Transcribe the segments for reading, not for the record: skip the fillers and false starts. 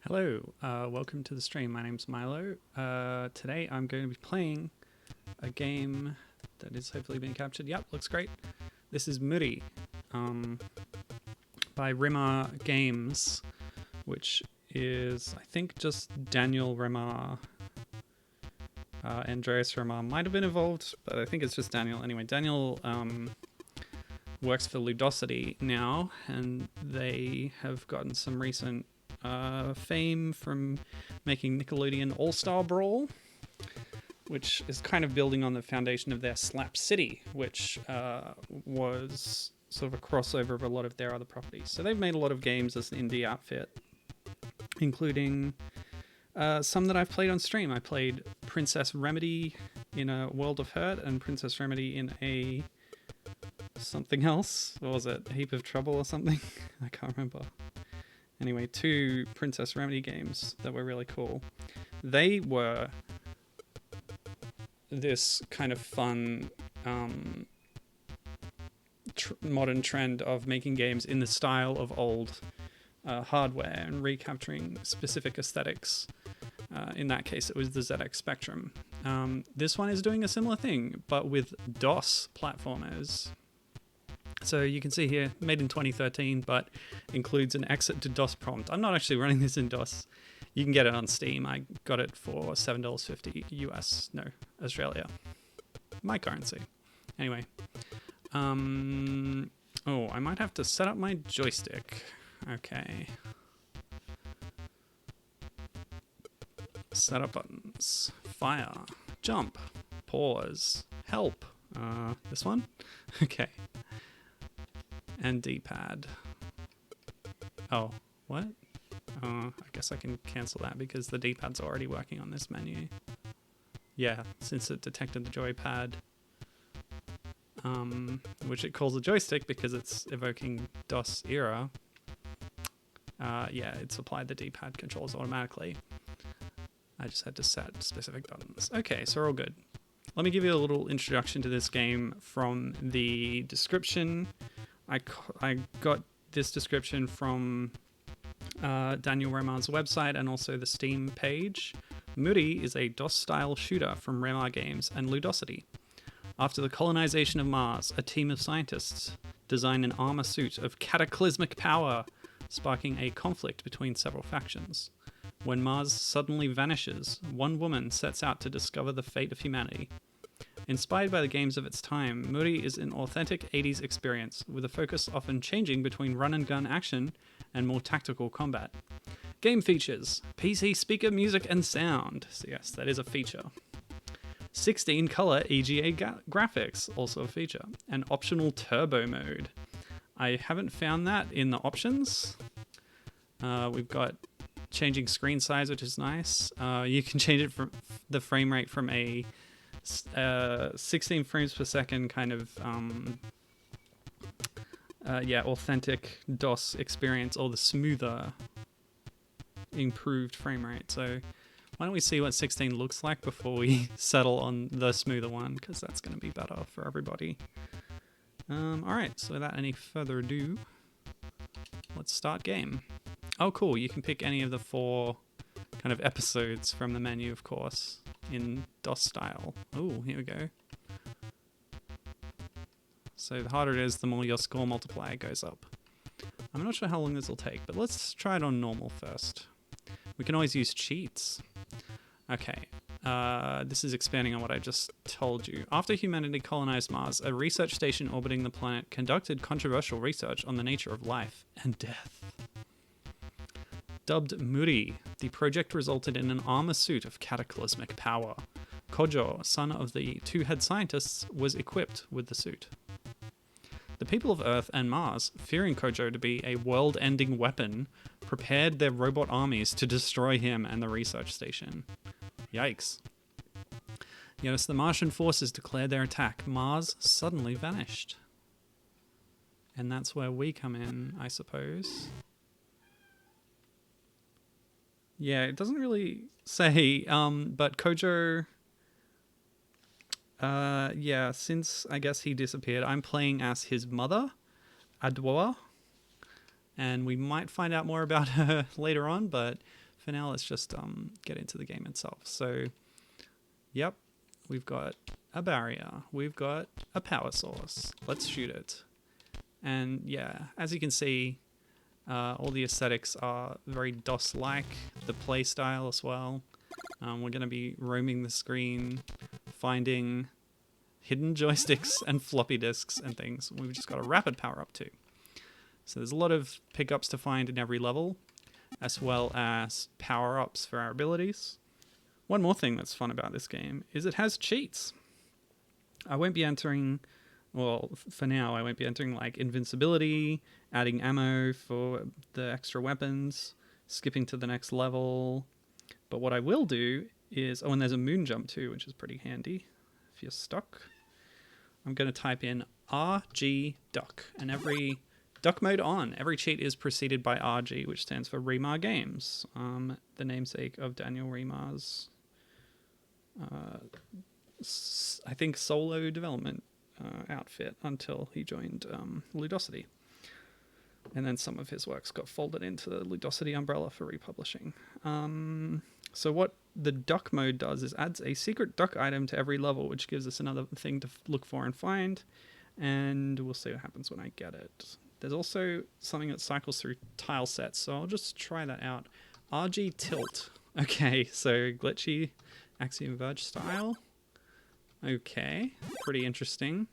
Hello, welcome to the stream. My name's Milo. Today I'm going to be playing a game that is hopefully being captured. Yep, looks great. This is MURI by Remar Games, which is, I think, just Daniel Remar. Andreas Remar might have been involved, but I think it's just Daniel. Anyway, Daniel works for Ludosity now, and they have gotten some recent fame from making Nickelodeon All-Star Brawl, which is kind of building on the foundation of their Slap City, which was sort of a crossover of a lot of their other properties. So they've made a lot of games as an indie outfit, including some that I've played on stream. I played Princess Remedy in a World of Hurt and Princess Remedy in a something else. What was it? A Heap of Trouble or something? I can't remember. Anyway, two Princess Remedy games that were really cool. They were this kind of fun modern trend of making games in the style of old hardware and recapturing specific aesthetics. In that case, it was the ZX Spectrum. This one is doing a similar thing, but with DOS platformers. So you can see here, made in 2013, but includes an exit to DOS prompt. I'm not actually running this in DOS. You can get it on Steam. I got it for $7.50 US, no, Australia. My currency. Anyway. Oh, I might have to set up my joystick. Okay. Setup buttons. Fire. Jump. Pause. Help. This one? Okay. And D-pad. Oh, what? I guess I can cancel that because the D-pad's already working on this menu. Yeah, since it detected the joypad, which it calls a joystick because it's evoking DOS era. Yeah, it's applied the D-pad controls automatically. I just had to set specific buttons. Okay, so we're all good. Let me give you a little introduction to this game from the description. I got this description from Daniel Remar's website and also the Steam page. MURI is a DOS-style shooter from Remar Games and Ludosity. After the colonization of Mars, a team of scientists design an armor suit of cataclysmic power, sparking a conflict between several factions. When Mars suddenly vanishes, one woman sets out to discover the fate of humanity. Inspired by the games of its time, MURI is an authentic 80s experience, with a focus often changing between run-and-gun action and more tactical combat. Game features: PC speaker music and sound. So yes, that is a feature. 16-color EGA graphics, also a feature. An optional turbo mode. I haven't found that in the options. We've got changing screen size, which is nice. You can change it from the frame rate from a 16 frames per second kind of authentic DOS experience, or the smoother improved frame rate. So why don't we see what 16 looks like before we settle on the smoother one, because that's going to be better for everybody. Alright, so without any further ado, let's start game. Oh cool, you can pick any of the 4 kind of episodes from the menu, of course, in DOS style. Oh, here we go. So the harder it is, the more your score multiplier goes up. I'm not sure how long this will take, but let's try it on normal first. We can always use cheats. Okay, this is expanding on what I just told you. After humanity colonized Mars, a research station orbiting the planet conducted controversial research on the nature of life and death. Dubbed MURI, the project resulted in an armor suit of cataclysmic power. Kojo, son of the 2 head scientists, was equipped with the suit. The people of Earth and Mars, fearing Kojo to be a world-ending weapon, prepared their robot armies to destroy him and the research station. Yikes. Yet as the Martian forces declared their attack, Mars suddenly vanished. And that's where we come in, I suppose. Yeah, it doesn't really say, but Kojo, since I guess he disappeared, I'm playing as his mother, Adwoa, and we might find out more about her later on, but for now, let's just get into the game itself. So, yep, we've got a barrier. We've got a power source. Let's shoot it. And yeah, as you can see, all the aesthetics are very DOS-like, the play style as well. We're going to be roaming the screen, finding hidden joysticks and floppy disks and things. We've just got a rapid power up too. So there's a lot of pickups to find in every level, as well as power-ups for our abilities. One more thing that's fun about this game is it has cheats. I won't be entering, well, for now, I won't be entering like invincibility, adding ammo for the extra weapons, skipping to the next level. But what I will do is, oh, and there's a moon jump too, which is pretty handy if you're stuck. I'm going to type in RG duck, and every duck mode on. Every cheat is preceded by RG, which stands for Remar Games, the namesake of Daniel Remar's, I think, solo development outfit until he joined Ludosity. And then some of his works got folded into the Ludosity umbrella for republishing. So what the duck mode does is adds a secret duck item to every level, which gives us another thing to look for and find. And we'll see what happens when I get it. There's also something that cycles through tile sets, so I'll just try that out. RG tilt. Okay, so glitchy Axiom Verge style. Okay, pretty interesting.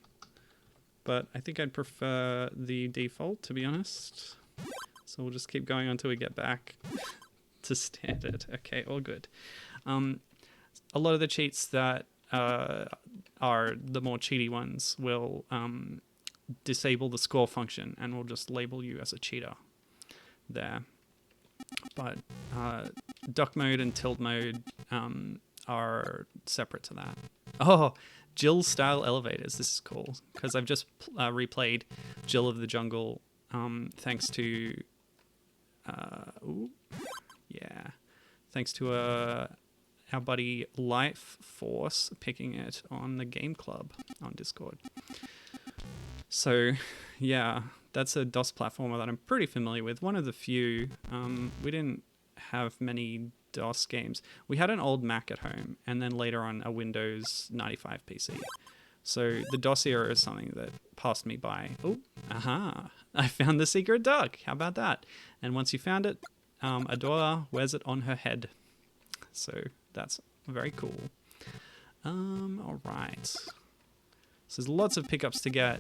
But I think I'd prefer the default, to be honest. So we'll just keep going until we get back to standard. Okay, all good. A lot of the cheats that are the more cheaty ones will disable the score function and will just label you as a cheater there. But duck mode and tilt mode are separate to that. Oh, Jill style elevators. This is cool because I've just replayed Jill of the Jungle thanks to thanks to our buddy Life Force picking it on the Game Club on Discord. So yeah, that's a DOS platformer that I'm pretty familiar with. One of the few. We didn't have many DOS games. We had an old Mac at home, and then later on a Windows 95 PC. So the DOS era is something that passed me by. Oh, aha! I found the secret duck. How about that? And once you found it, Adora wears it on her head. So that's very cool. All right. So there's lots of pickups to get.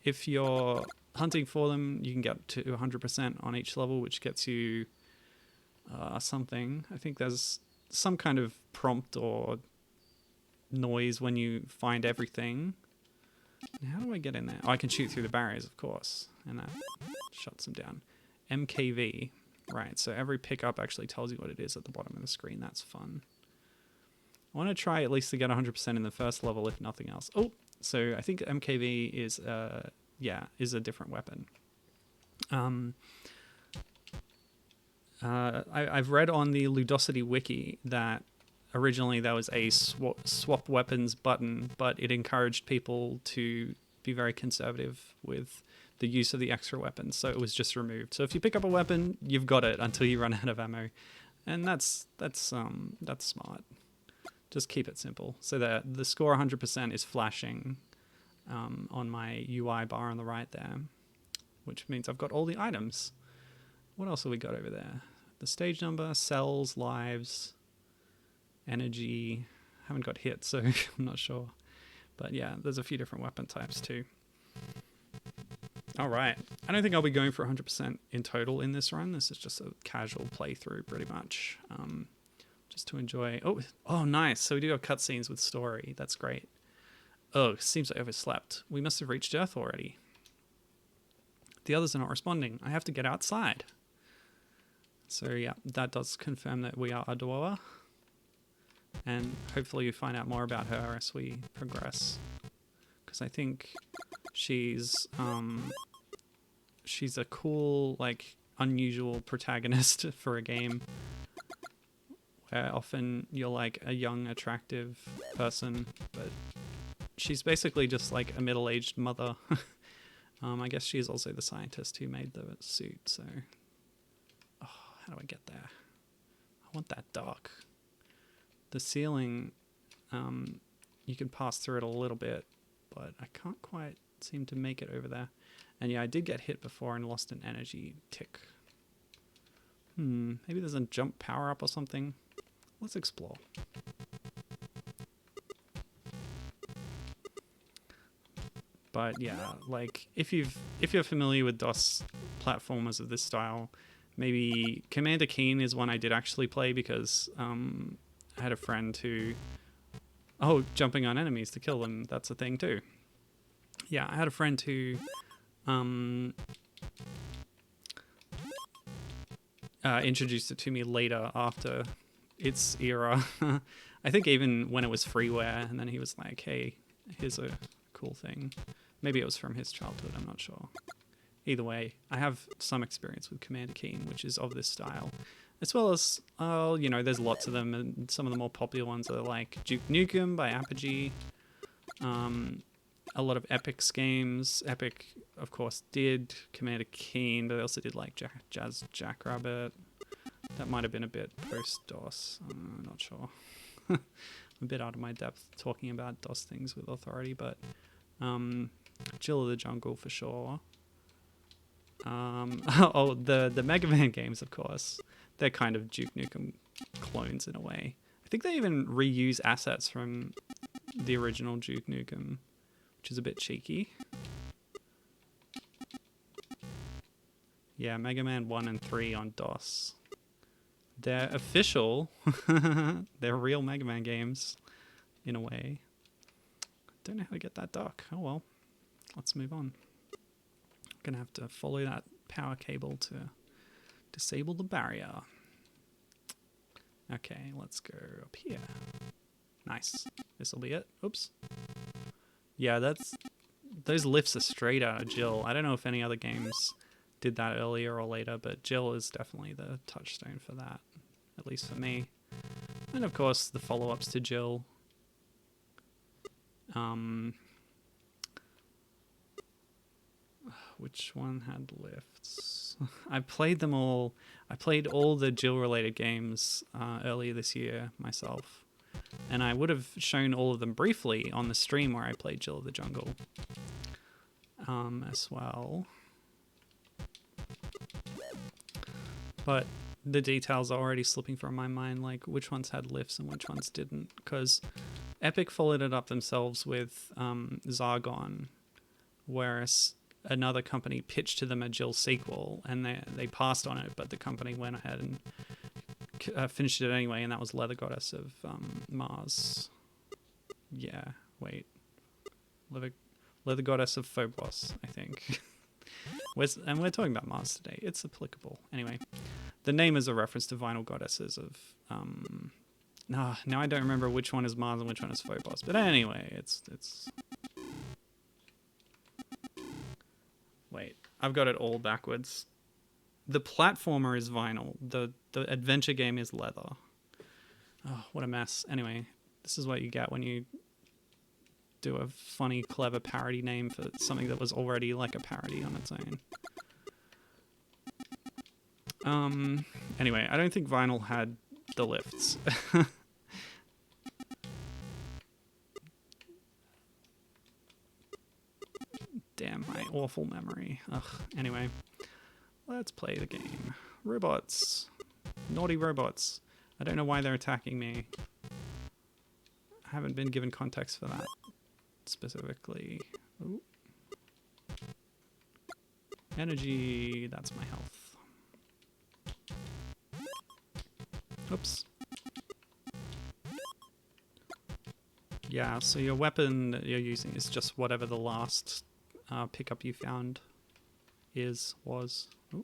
If you're hunting for them, you can get to 100% on each level, which gets you something. I think there's some kind of prompt or noise when you find everything. How do I get in there? Oh, I can shoot through the barriers, of course, and that shuts them down. MKV. Right, so every pickup actually tells you what it is at the bottom of the screen. That's fun. I want to try at least to get 100% in the first level, if nothing else. Oh, so I think MKV is a different weapon. I've read on the Ludosity wiki that originally there was a swap weapons button, but it encouraged people to be very conservative with the use of the extra weapons, so it was just removed. So if you pick up a weapon, you've got it until you run out of ammo, and that's smart. Just keep it simple. So that the score 100% is flashing on my UI bar on the right there, which means I've got all the items. What else have we got over there? The stage number, cells, lives, energy. Haven't got hit, so I'm not sure. But yeah, there's a few different weapon types too. All right. I don't think I'll be going for 100% in total in this run. This is just a casual playthrough pretty much. Just to enjoy. Oh, nice. So we do have cutscenes with story. That's great. Oh, seems I overslept. We must have reached Earth already. The others are not responding. I have to get outside. So yeah, that does confirm that we are Adora. And hopefully you find out more about her as we progress. Because I think she's a cool, like, unusual protagonist for a game. Where often you're like a young, attractive person, but she's basically just like a middle-aged mother. I guess she is also the scientist who made the suit, so... Oh, how do I get there? want that duck. The ceiling, you can pass through it a little bit, but I can't quite seem to make it over there. And yeah, I did get hit before and lost an energy tick. Maybe there's a jump power up or something. Let's explore. But yeah, like if you're familiar with DOS platformers of this style, maybe Commander Keen is one I did actually play because I had a friend who jumping on enemies to kill them, that's a thing too. Yeah, I had a friend who introduced it to me later after its era. I think even when it was freeware, and then he was like, hey, here's a cool thing. Maybe it was from his childhood, I'm not sure. Either way, I have some experience with Commander Keen, which is of this style. As well as, you know, there's lots of them, and some of the more popular ones are like Duke Nukem by Apogee. A lot of Epic's games. Epic, of course, did Commander Keen, but they also did like Jazz Jackrabbit. That might have been a bit post-DOS. I'm not sure. I'm a bit out of my depth talking about DOS things with authority, but Jill of the Jungle for sure. The Mega Man games, of course. They're kind of Duke Nukem clones in a way. I think they even reuse assets from the original Duke Nukem, which is a bit cheeky. Yeah, Mega Man 1 and 3 on DOS. They're official. They're real Mega Man games, in a way. Don't know how to get that duck. Oh well. Let's move on. I'm going to have to follow that power cable to disable the barrier. Okay, let's go up here. Nice. This'll be it. Oops. Yeah, those lifts are straight out of Jill. I don't know if any other games did that earlier or later, but Jill is definitely the touchstone for that, at least for me. And of course, the follow-ups to Jill. Which one had lifts? I played them all. I played all the Jill-related games earlier this year myself. And I would have shown all of them briefly on the stream where I played Jill of the Jungle as well. But the details are already slipping from my mind, like which ones had lifts and which ones didn't. Because Epic followed it up themselves with Zargon, whereas another company pitched to them a Jill sequel, and they passed on it, but the company went ahead and finished it anyway, and that was Leather Goddess of Mars. Yeah, wait. Leather Goddess of Phobos, I think. And we're talking about Mars today. It's applicable. Anyway, the name is a reference to Vinyl Goddesses of... now I don't remember which one is Mars and which one is Phobos. But anyway, it's... Wait, I've got it all backwards. The platformer is vinyl. The adventure game is leather. Oh, what a mess. Anyway, this is what you get when you do a funny, clever parody name for something that was already like a parody on its own. Anyway, I don't think vinyl had the lifts. Damn, my awful memory. Ugh. Anyway, let's play the game. Robots. Naughty robots. I don't know why they're attacking me. I haven't been given context for that specifically. Ooh. Energy. That's my health. Oops. Yeah, so your weapon that you're using is just whatever the last pickup you found was. Ooh,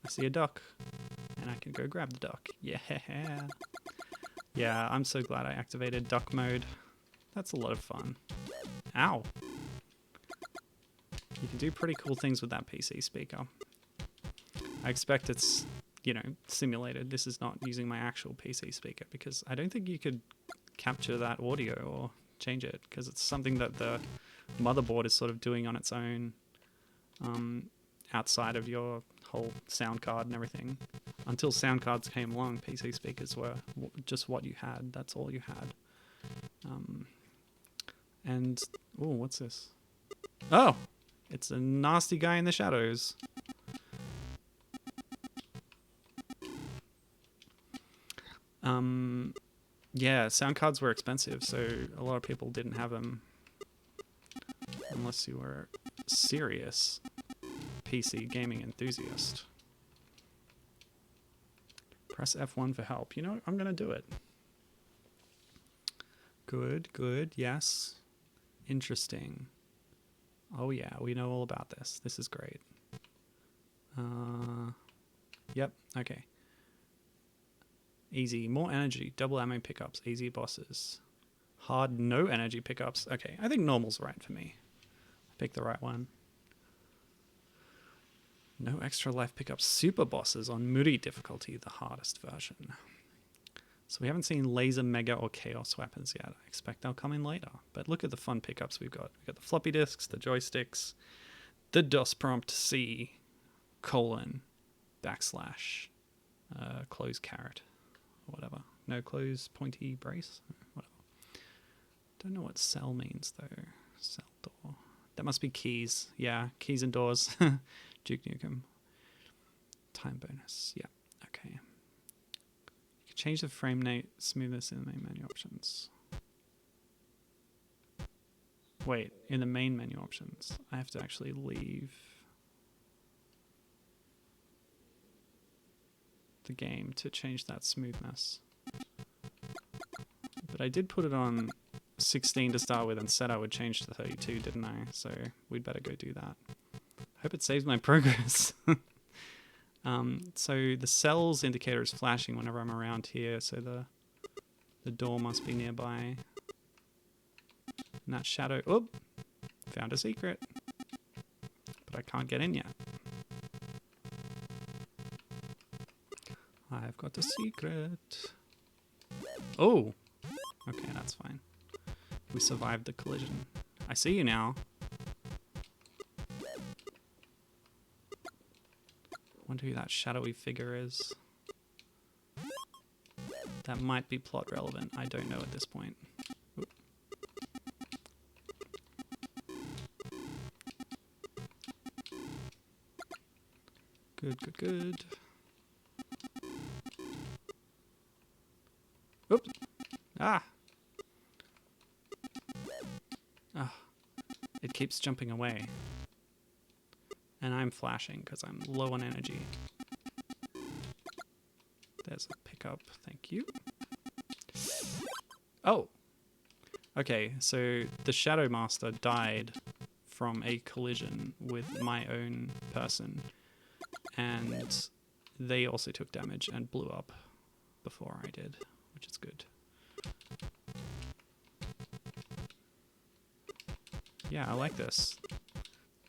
I see a duck, and I can go grab the duck. Yeah. Yeah, I'm so glad I activated duck mode. That's a lot of fun. Ow. You can do pretty cool things with that PC speaker. I expect it's, simulated. This is not using my actual PC speaker, because I don't think you could capture that audio or change it, because it's something that the motherboard is sort of doing on its own outside of your whole sound card and everything. Until sound cards came along, PC speakers were just what you had. That's all you had. And, oh, what's this? Oh, it's a nasty guy in the shadows. Yeah, sound cards were expensive, so a lot of people didn't have them. Unless you were a serious PC gaming enthusiast. Press F1 for help. You know, I'm going to do it. Good, good, yes. Interesting. Oh yeah, we know all about this. This is great. Yep, okay. Easy, more energy, double ammo pickups, easy bosses. Hard, no energy pickups. Okay, I think normal's right for me. I picked the right one. No extra life pickups, super bosses on MURI difficulty, the hardest version. So we haven't seen laser, mega, or chaos weapons yet. I expect they'll come in later. But look at the fun pickups we've got. We've got the floppy disks, the joysticks, the DOS prompt C, colon, backslash, close caret, or whatever. No close pointy brace, whatever. Don't know what cell means though. Cell door. That must be keys. Yeah, keys and doors. Duke Nukem. Time bonus. Yeah, okay. Change the frame rate smoothness in the main menu options. Wait, in the main menu options, I have to actually leave the game to change that smoothness. But I did put it on 16 to start with and said I would change to 32, didn't I? So we'd better go do that. Hope it saves my progress. So the cells indicator is flashing whenever I'm around here, so the door must be nearby. And that shadow, oh, found a secret. But I can't get in yet. I've got a secret. Oh, okay, that's fine. We survived the collision. I see you now. Wonder who that shadowy figure is. That might be plot relevant. I don't know at this point. Oop. Good, good, good. Oops. Ah. Ah. It keeps jumping away. And I'm flashing because I'm low on energy. There's a pickup, thank you. Oh! Okay, so the Shadow Master died from a collision with my own person. And they also took damage and blew up before I did, which is good. Yeah, I like this.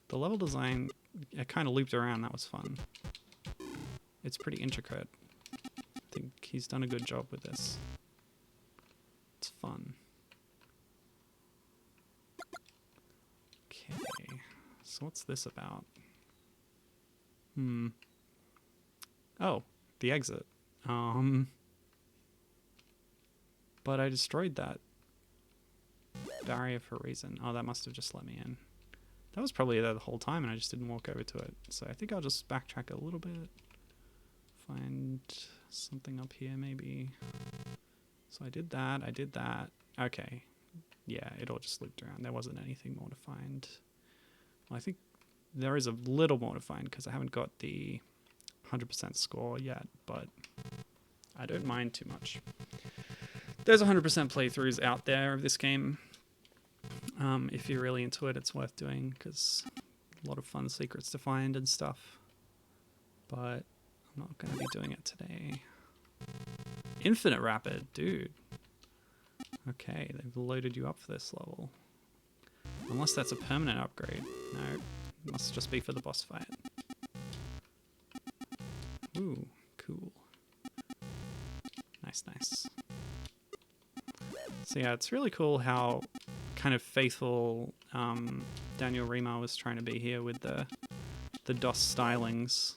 The level design, I kind of looped around, that was fun. It's pretty intricate. I think he's done a good job with this. It's fun. Okay, so what's this about? Oh, the exit. But I destroyed that barrier for a reason. Oh, that must have just let me in. That was probably there the whole time and I just didn't walk over to it. So I think I'll just backtrack a little bit. Find something up here maybe. So I did that. Okay. Yeah, it all just looped around. There wasn't anything more to find. Well, I think there is a little more to find because I haven't got the 100% score yet, but I don't mind too much. There's 100% playthroughs out there of this game. If you're really into it, it's worth doing because a lot of fun secrets to find and stuff. But I'm not going to be doing it today. Infinite Rapid, dude. Okay, they've loaded you up for this level. Unless that's a permanent upgrade. No, it must just be for the boss fight. Ooh, cool. Nice, nice. So yeah, it's really cool how kind of faithful Daniel Remar was trying to be here with the DOS stylings.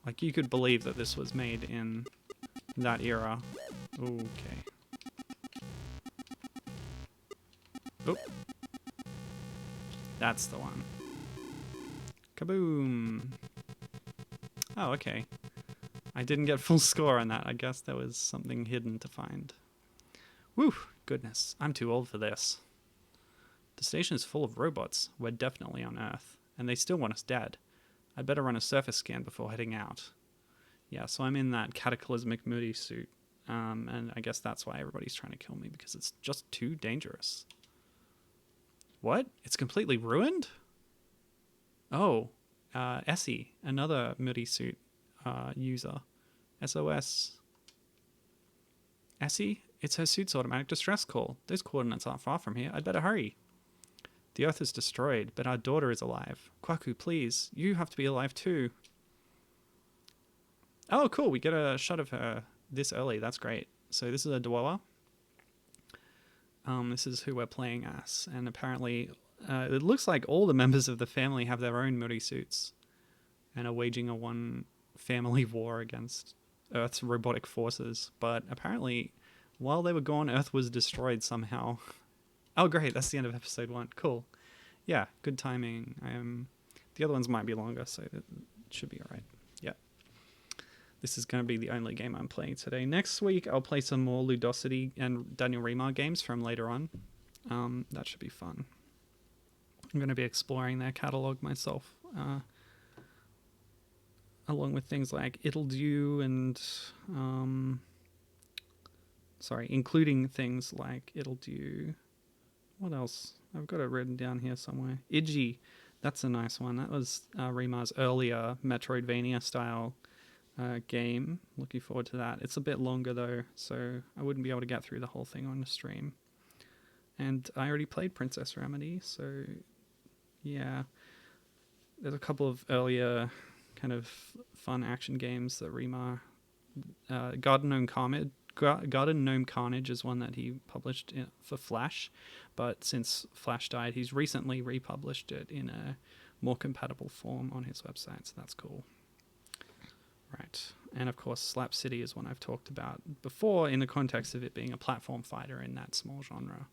Like, you could believe that this was made in that era. Okay. Oh. That's the one. Kaboom! Oh, okay. I didn't get full score on that. I guess there was something hidden to find. Whew! Goodness, I'm too old for this. The station is full of robots. We're definitely on Earth. And they still want us dead. I'd better run a surface scan before heading out. Yeah, so I'm in that cataclysmic MURI suit. And I guess that's why everybody's trying to kill me, because it's just too dangerous. What? It's completely ruined? Oh, Essie, another MURI suit user. SOS. Essie? It's her suit's automatic distress call. Those coordinates aren't far from here. I'd better hurry. The Earth is destroyed, but our daughter is alive. Kwaku, please. You have to be alive too. Oh, cool. We get a shot of her this early. That's great. So this is a dweller. This is who we're playing as. And apparently, it looks like all the members of the family have their own MURI suits and are waging a one family war against Earth's robotic forces. But apparently, while they were gone, Earth was destroyed somehow. Oh, great. That's the end of episode 1. Cool. Yeah, good timing. The other ones might be longer, so it should be all right. Yeah. This is going to be the only game I'm playing today. Next week, I'll play some more Ludosity and Daniel Remar games from later on. That should be fun. I'm going to be exploring their catalog myself, along with things like It'll Do and... including things like It'll Do... What else? I've got it written down here somewhere. Idgy. That's a nice one. That was Remar's earlier Metroidvania style game. Looking forward to that. It's a bit longer though, so I wouldn't be able to get through the whole thing on the stream. And I already played Princess Remedy, so yeah. There's a couple of earlier kind of fun action games that Remar... Garden Gnome Carnage is one that he published for Flash, but since Flash died, he's recently republished it in a more compatible form on his website, so that's cool. Right, and of course Slap City is one I've talked about before in the context of it being a platform fighter in that small genre.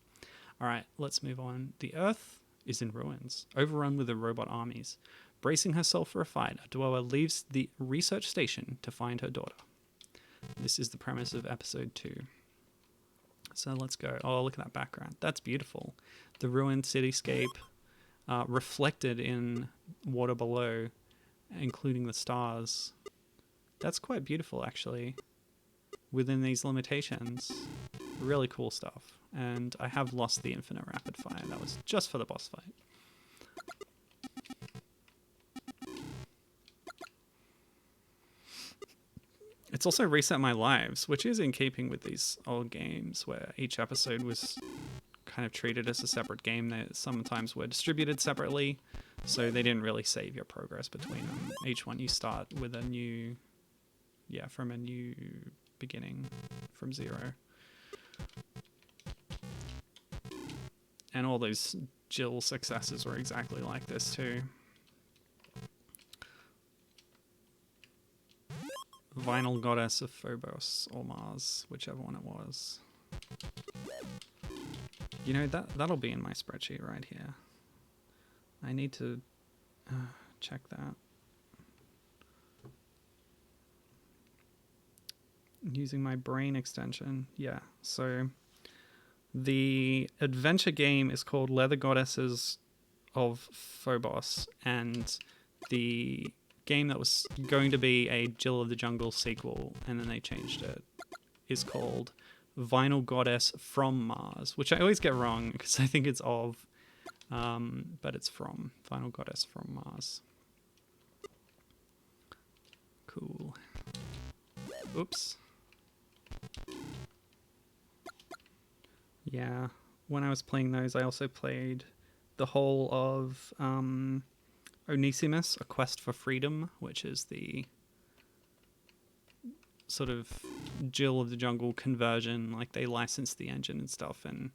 Alright, let's move on. The Earth is in ruins, overrun with the robot armies. Bracing herself for a fight, a dweller leaves the research station to find her daughter. This is the premise of episode 2. So let's go. Oh, look at that background. That's beautiful. The ruined cityscape reflected in water below, including the stars. That's quite beautiful, actually, within these limitations. Really cool stuff. And I have lost the infinite rapid fire. That was just for the boss fight. It's also reset my lives, which is in keeping with these old games where each episode was kind of treated as a separate game. They sometimes were distributed separately, so they didn't really save your progress between them. Each one you start with a new, from a new beginning, from zero. And all those Jill successes were exactly like this too. Vinyl Goddess of Phobos or Mars, whichever one it was. You know, that'll be in my spreadsheet right here. I need to check that. Using my brain extension. Yeah, so the adventure game is called Leather Goddesses of Phobos, and the game that was going to be a Jill of the Jungle sequel, and then they changed it, is called Vinyl Goddess from Mars, which I always get wrong because I think it's of, but it's from Vinyl Goddess from Mars. Cool. Oops. Yeah, when I was playing those, I also played the whole of Onesimus, A Quest for Freedom, which is the sort of Jill of the Jungle conversion. Like, they licensed the engine and stuff and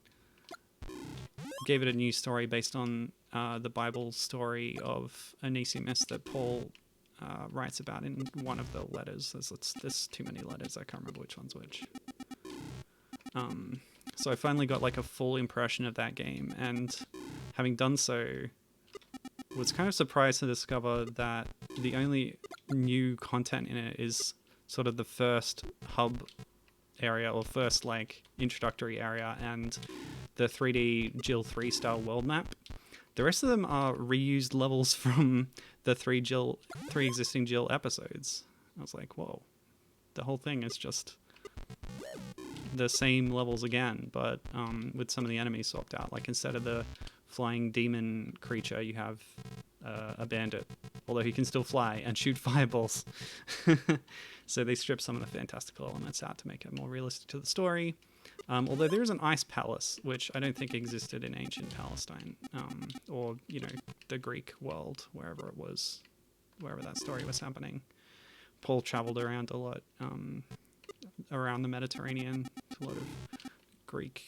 gave it a new story based on the Bible story of Onesimus that Paul writes about in one of the letters. There's too many letters, I can't remember which one's which. So I finally got like a full impression of that game, and having done so, was kind of surprised to discover that the only new content in it is sort of the first hub area, or first like introductory area, and the 3D Jill 3 style world map. The rest of them are reused levels from the three existing Jill episodes. I was like, whoa, the whole thing is just the same levels again, but with some of the enemies swapped out. Like instead of the flying demon creature, you have a bandit, although he can still fly and shoot fireballs. So they stripped some of the fantastical elements out to make it more realistic to the story. Although there is an ice palace, which I don't think existed in ancient Palestine, or, you know, the Greek world, wherever it was, wherever that story was happening. Paul traveled around a lot, around the Mediterranean, to a lot of Greek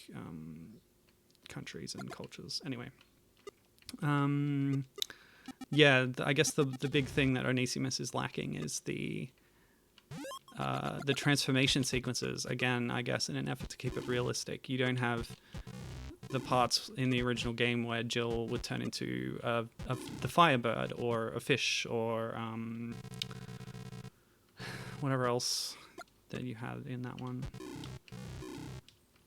countries and cultures. Anyway, yeah, I guess the big thing that Onesimus is lacking is the transformation sequences. Again, I guess in an effort to keep it realistic, you don't have the parts in the original game where Jill would turn into the firebird or a fish or whatever else that you had in that one,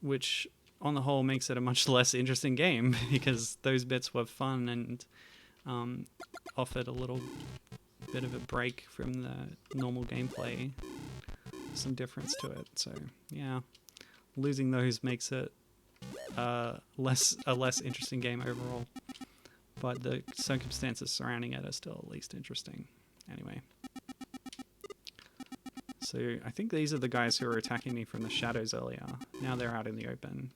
which on the whole makes it a much less interesting game because those bits were fun and offered a little bit of a break from the normal gameplay, some difference to it. So yeah, losing those makes it a less interesting game overall, but the circumstances surrounding it are still at least interesting. Anyway, so I think these are the guys who were attacking me from the shadows earlier. Now they're out in the open,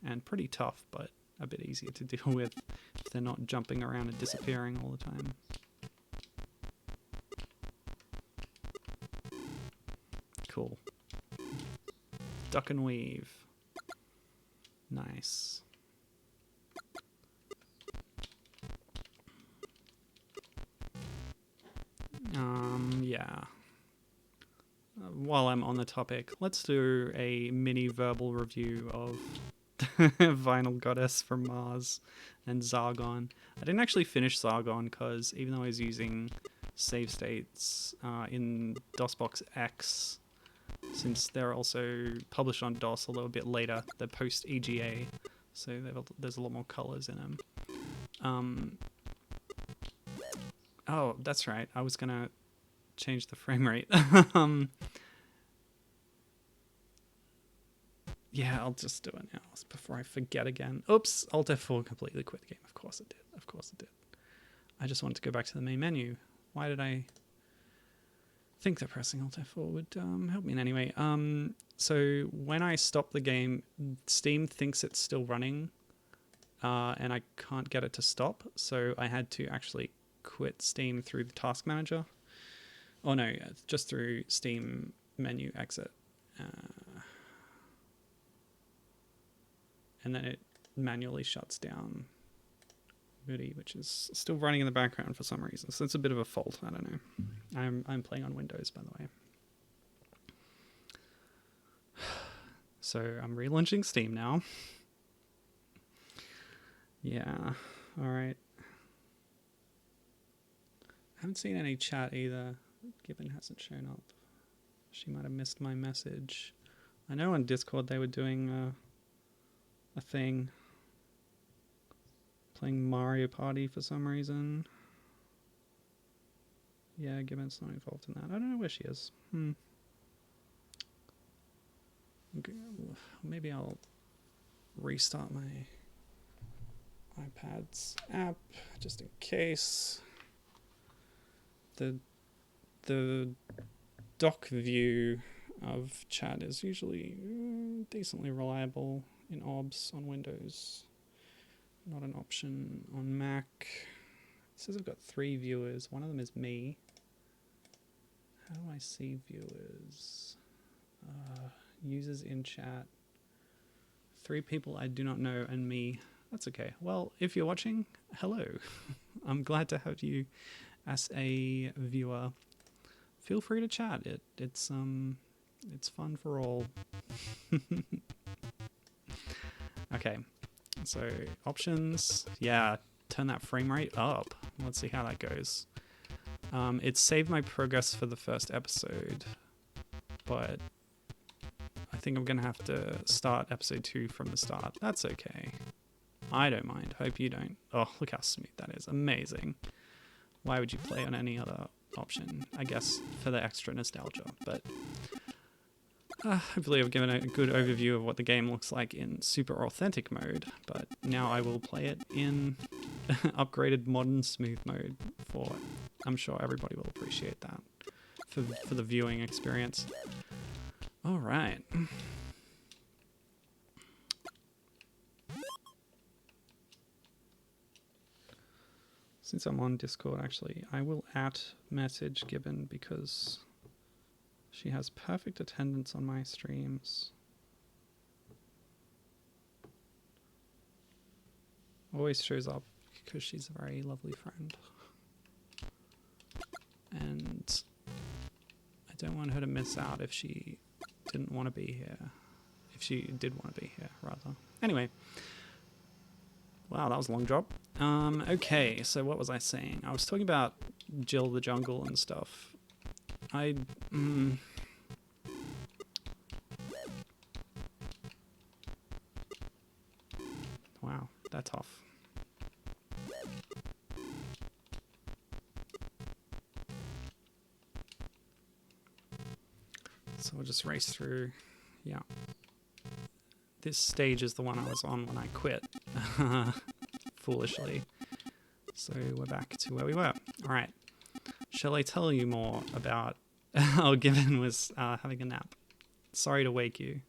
and pretty tough, but a bit easier to deal with if they're not jumping around and disappearing all the time. Cool. Duck and weave. Nice. Yeah. While I'm on the topic, let's do a mini verbal review of Vinyl Goddess from Mars and Zargon. I didn't actually finish Zargon because even though I was using save states in DOSBox X, since they're also published on DOS, although a bit later, they're post EGA, so there's a lot more colors in them. Oh, that's right, I was gonna change the frame rate. Yeah, I'll just do it now before I forget again. Oops, Alt F4 completely quit the game. Of course it did. Of course it did. I just wanted to go back to the main menu. Why did I think that pressing Alt F4 would help me in any way? So when I stop the game, Steam thinks it's still running, and I can't get it to stop. So I had to actually quit Steam through the task manager. Oh no, just through Steam menu exit. And then it manually shuts down MURI, which is still running in the background for some reason. So it's a bit of a fault. I don't know. I'm playing on Windows, by the way. So I'm relaunching Steam now. Yeah. All right. I haven't seen any chat either. Gibbon hasn't shown up. She might have missed my message. I know on Discord they were doing a thing, playing Mario Party for some reason. Yeah, Gibbon's not involved in that. I don't know where she is. Okay, maybe I'll restart my iPad's app just in case. The dock view of chat is usually decently reliable in OBS on Windows. Not an option on Mac. It says I've got 3 viewers. One of them is me. How do I see viewers? Users in chat. 3 people I do not know and me. That's okay. Well, if you're watching, hello. I'm glad to have you as a viewer, feel free to chat. It's fun for all. Okay, so options, yeah, turn that frame rate up. Let's see how that goes. It saved my progress for the first episode, but I think I'm gonna have to start episode 2 from the start. That's okay. I don't mind. Hope you don't. Oh, look how smooth that is. Amazing. Why would you play on any other option? I guess for the extra nostalgia, but hopefully I've given a good overview of what the game looks like in super authentic mode, but now I will play it in upgraded modern smooth mode for, I'm sure everybody will appreciate that for the viewing experience. All right. Since I'm on Discord, actually, I will @message Gibbon because she has perfect attendance on my streams. Always shows up because she's a very lovely friend. And I don't want her to miss out if she didn't want to be here. If she did want to be here, rather. Anyway. Wow, that was a long drop. Okay, so what was I saying? I was talking about Jill the Jungle and stuff. Wow, that's tough. So we'll just race through. Yeah. This stage is the one I was on when I quit. Foolishly. So we're back to where we were. Alright. Shall I tell you more about how Gibbon was having a nap? Sorry to wake you.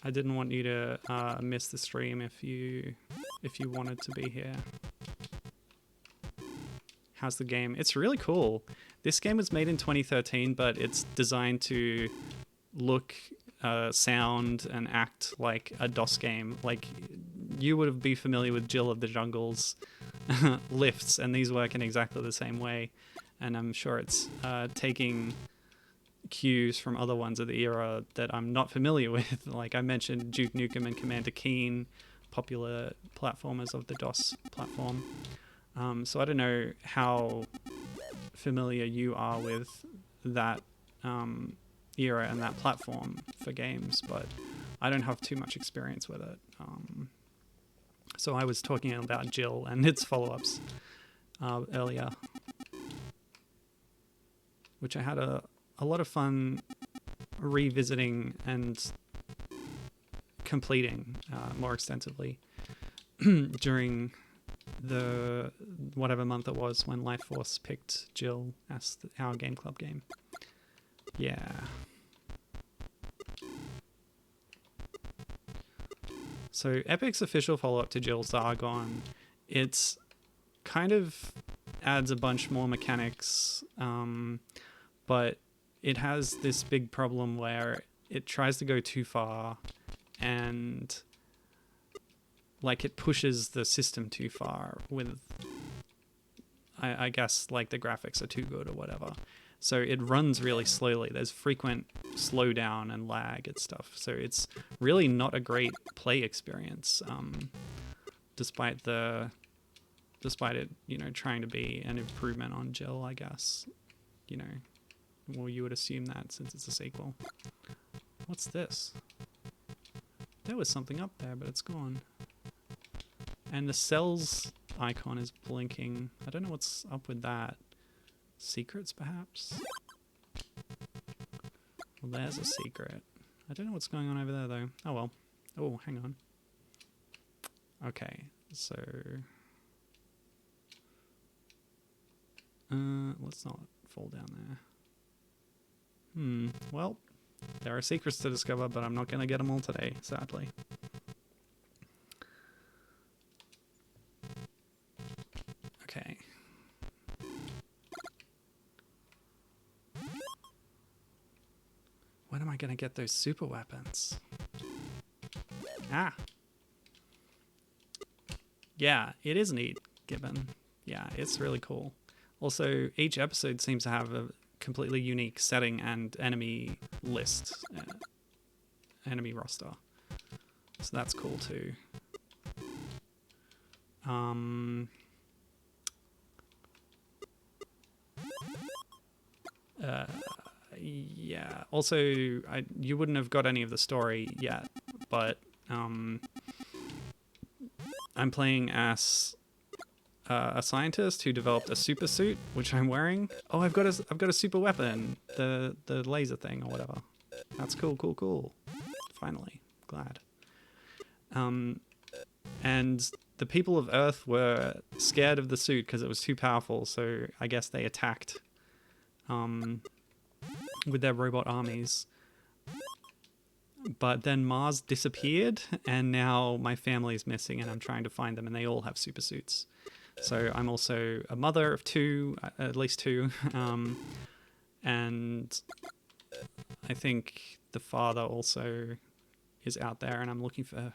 I didn't want you to miss the stream if you wanted to be here. How's the game? It's really cool. This game was made in 2013, but it's designed to look, sound, and act like a DOS game. Like, you would be familiar with Jill of the Jungle's lifts, and these work in exactly the same way. And I'm sure it's taking cues from other ones of the era that I'm not familiar with. Like I mentioned, Duke Nukem and Commander Keen, popular platformers of the DOS platform. So I don't know how familiar you are with that era and that platform for games, but I don't have too much experience with it. So I was talking about Jill and its follow-ups earlier, which I had a lot of fun revisiting and completing more extensively during the whatever month it was when Life Force picked Jill as our Game Club game. Yeah. So Epic's official follow-up to Jill's Argon, it's kind of adds a bunch more mechanics, but it has this big problem where it tries to go too far and like it pushes the system too far with, I guess, like the graphics are too good or whatever. So it runs really slowly. There's frequent slowdown and lag and stuff. So it's really not a great play experience, despite it, you know, trying to be an improvement on Jill, I guess. You know, well, you would assume that since it's a sequel. What's this? There was something up there, but it's gone. And the cells icon is blinking. I don't know what's up with that. Secrets, perhaps? Well, there's a secret. I don't know what's going on over there, though. Oh, well. Oh, hang on. Okay, so... let's not fall down there. Well, there are secrets to discover, but I'm not going to get them all today, sadly. Okay. When am I going to get those super weapons? Ah. Yeah, it is neat, Gibbon. Yeah, it's really cool. Also, each episode seems to have a completely unique setting and enemy list, enemy roster. So that's cool too. Yeah. Also, you wouldn't have got any of the story yet, but I'm playing as a scientist who developed a super suit, which I'm wearing. Oh, I've got a super weapon, the laser thing or whatever. That's cool. Finally, glad. And the people of Earth were scared of the suit because it was too powerful, so I guess they attacked with their robot armies. But then Mars disappeared, and now my family's missing, and I'm trying to find them, and they all have super suits. So I'm also a mother of two, at least two, and I think the father also is out there, and I'm looking for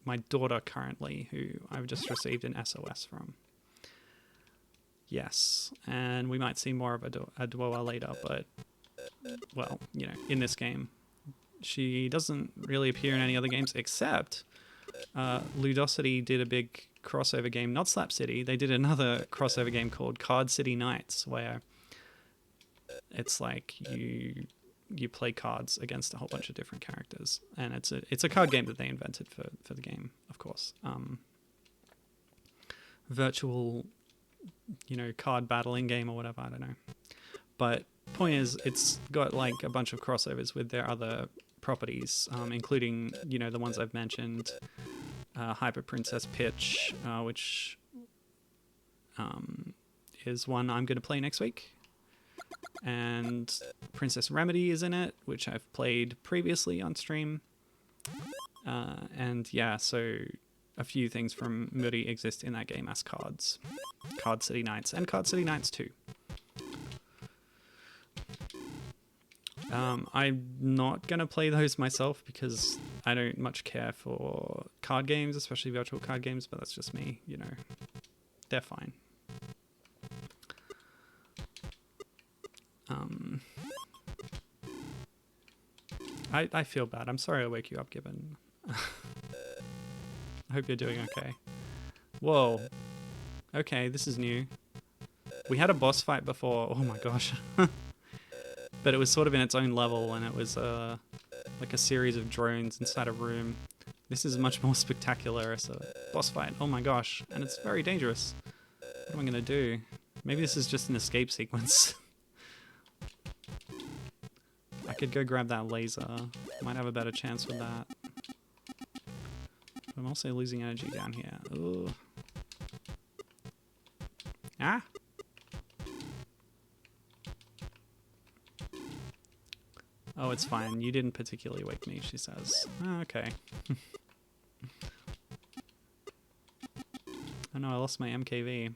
my daughter currently, who I've just received an SOS from. Yes, and we might see more of a Dwoa later, but, well, you know, in this game. She doesn't really appear in any other games except Ludosity did a big crossover game, not Slap City. They did another crossover game called Card City Nights, where it's like you play cards against a whole bunch of different characters, and it's a card game that they invented for the game, of course. Virtual, you know, card battling game or whatever, I don't know. But point is, it's got like a bunch of crossovers with their other properties, including, you know, the ones I've mentioned, Hyper Princess Pitch, which is one I'm going to play next week, and Princess Remedy is in it, which I've played previously on stream, and yeah, so a few things from MURI exist in that game as cards. Card City Nights and Card City Nights 2. I'm not going to play those myself because I don't much care for card games, especially virtual card games, but that's just me, you know. They're fine. I feel bad. I'm sorry I woke you up, Gibbon. I hope you're doing okay. Whoa. Okay, this is new. We had a boss fight before. Oh my gosh. But it was sort of in its own level, and it was like a series of drones inside a room. This is much more spectacular as a boss fight. Oh my gosh. And it's very dangerous. What am I going to do? Maybe this is just an escape sequence. I could go grab that laser. Might have a better chance with that. I'm also losing energy down here. Ooh. Ah! Oh, it's fine. You didn't particularly wake me, she says. Oh, okay. Oh no, I lost my MKV.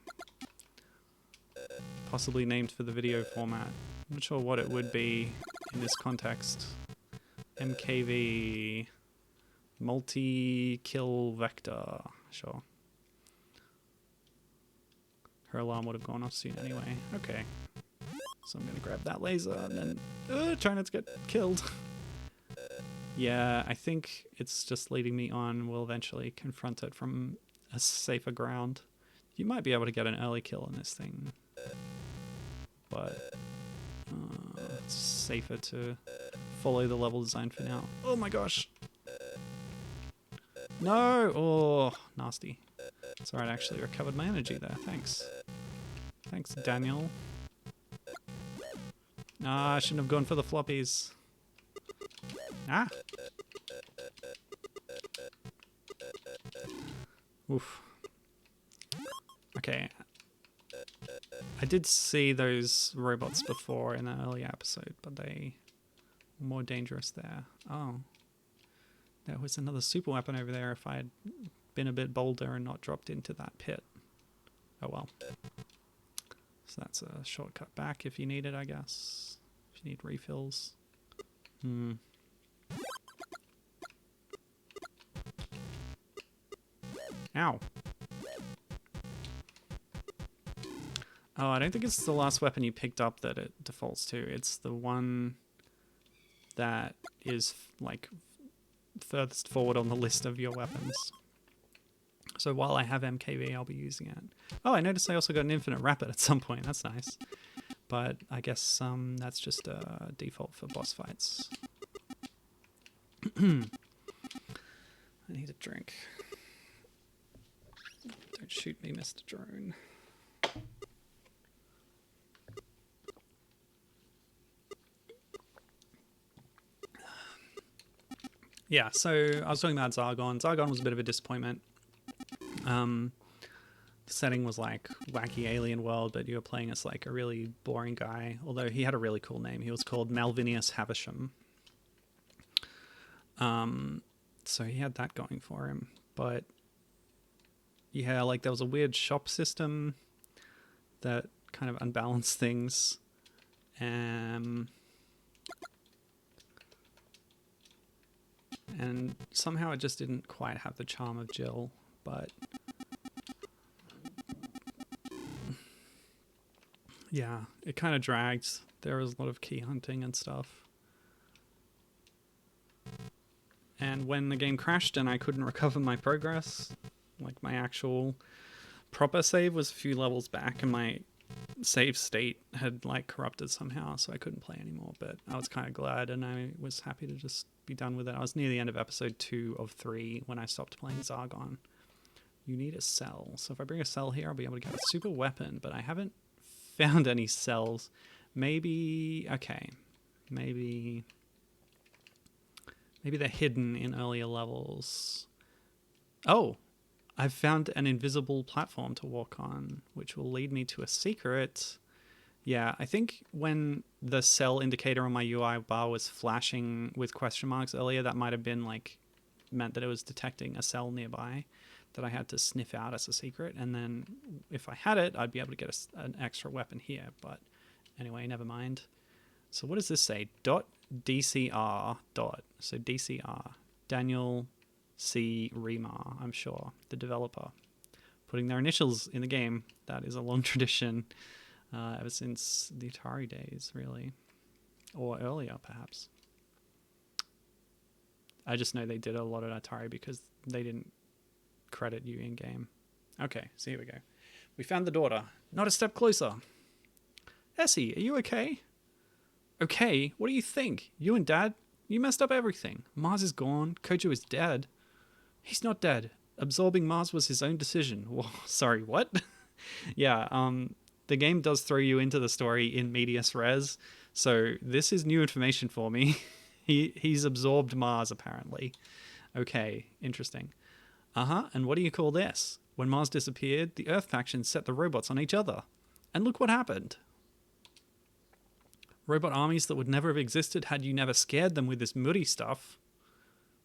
Possibly named for the video format. I'm not sure what it would be in this context. MKV... multi-kill vector. Sure. Her alarm would have gone off soon anyway. Okay. So I'm going to grab that laser and then try not to get killed. Yeah, I think it's just leading me on. We'll eventually confront it from a safer ground. You might be able to get an early kill in this thing. But it's safer to follow the level design for now. Oh my gosh. No! Oh, nasty. It's alright, I actually recovered my energy there. Thanks. Thanks, Daniel. Ah, I shouldn't have gone for the floppies. Ah! Oof. Okay. I did see those robots before in an earlier episode, but they were more dangerous there. Oh. There was another super weapon over there if I had been a bit bolder and not dropped into that pit. Oh well. So that's a shortcut back if you need it, I guess. If you need refills. Ow. Oh, I don't think it's the last weapon you picked up that it defaults to. It's the one that is, like, furthest forward on the list of your weapons. So while I have MKB, I'll be using it. Oh, I noticed I also got an infinite rapid at some point. That's nice. But I guess that's just a default for boss fights. I need a drink. Don't shoot me, Mr. Drone. Yeah, so I was talking about Zargon. Zargon was a bit of a disappointment. The setting was like wacky alien world, but you were playing as like a really boring guy. Although he had a really cool name. He was called Malvinius Havisham. So he had that going for him. But yeah, like there was a weird shop system that kind of unbalanced things. And somehow it just didn't quite have the charm of Jill, but yeah, it kind of dragged. There was a lot of key hunting and stuff. And when the game crashed and I couldn't recover my progress, like my actual proper save was a few levels back and my save state had like corrupted somehow, so I couldn't play anymore. But I was kind of glad and I was happy to just be done with it. I was near the end of episode 2 of 3 when I stopped playing Zargon. You need a cell. So if I bring a cell here, I'll be able to get a super weapon, but I haven't found any cells. Maybe, okay, maybe they're hidden in earlier levels. Oh, I've found an invisible platform to walk on, which will lead me to a secret. Yeah, I think when the cell indicator on my UI bar was flashing with question marks earlier, that might have been like meant that it was detecting a cell nearby that I had to sniff out as a secret. And then if I had it, I'd be able to get an extra weapon here. But anyway, never mind. So what does this say? .dcr. So DCR. Daniel Remar, I'm sure, the developer. Putting their initials in the game. That is a long tradition. Ever since the Atari days, really. Or earlier, perhaps. I just know they did a lot at Atari because they didn't credit you in-game. Okay, so here we go. We found the daughter. Not a step closer. Essie, are you okay? Okay? What do you think? You and Dad? You messed up everything. Mars is gone. Kojo is dead. He's not dead. Absorbing Mars was his own decision. Whoa, sorry, what? Yeah, the game does throw you into the story in medias res, so this is new information for me. He's absorbed Mars, apparently. Okay, interesting. And what do you call this? When Mars disappeared, the Earth faction set the robots on each other. And look what happened. Robot armies that would never have existed had you never scared them with this MURI stuff.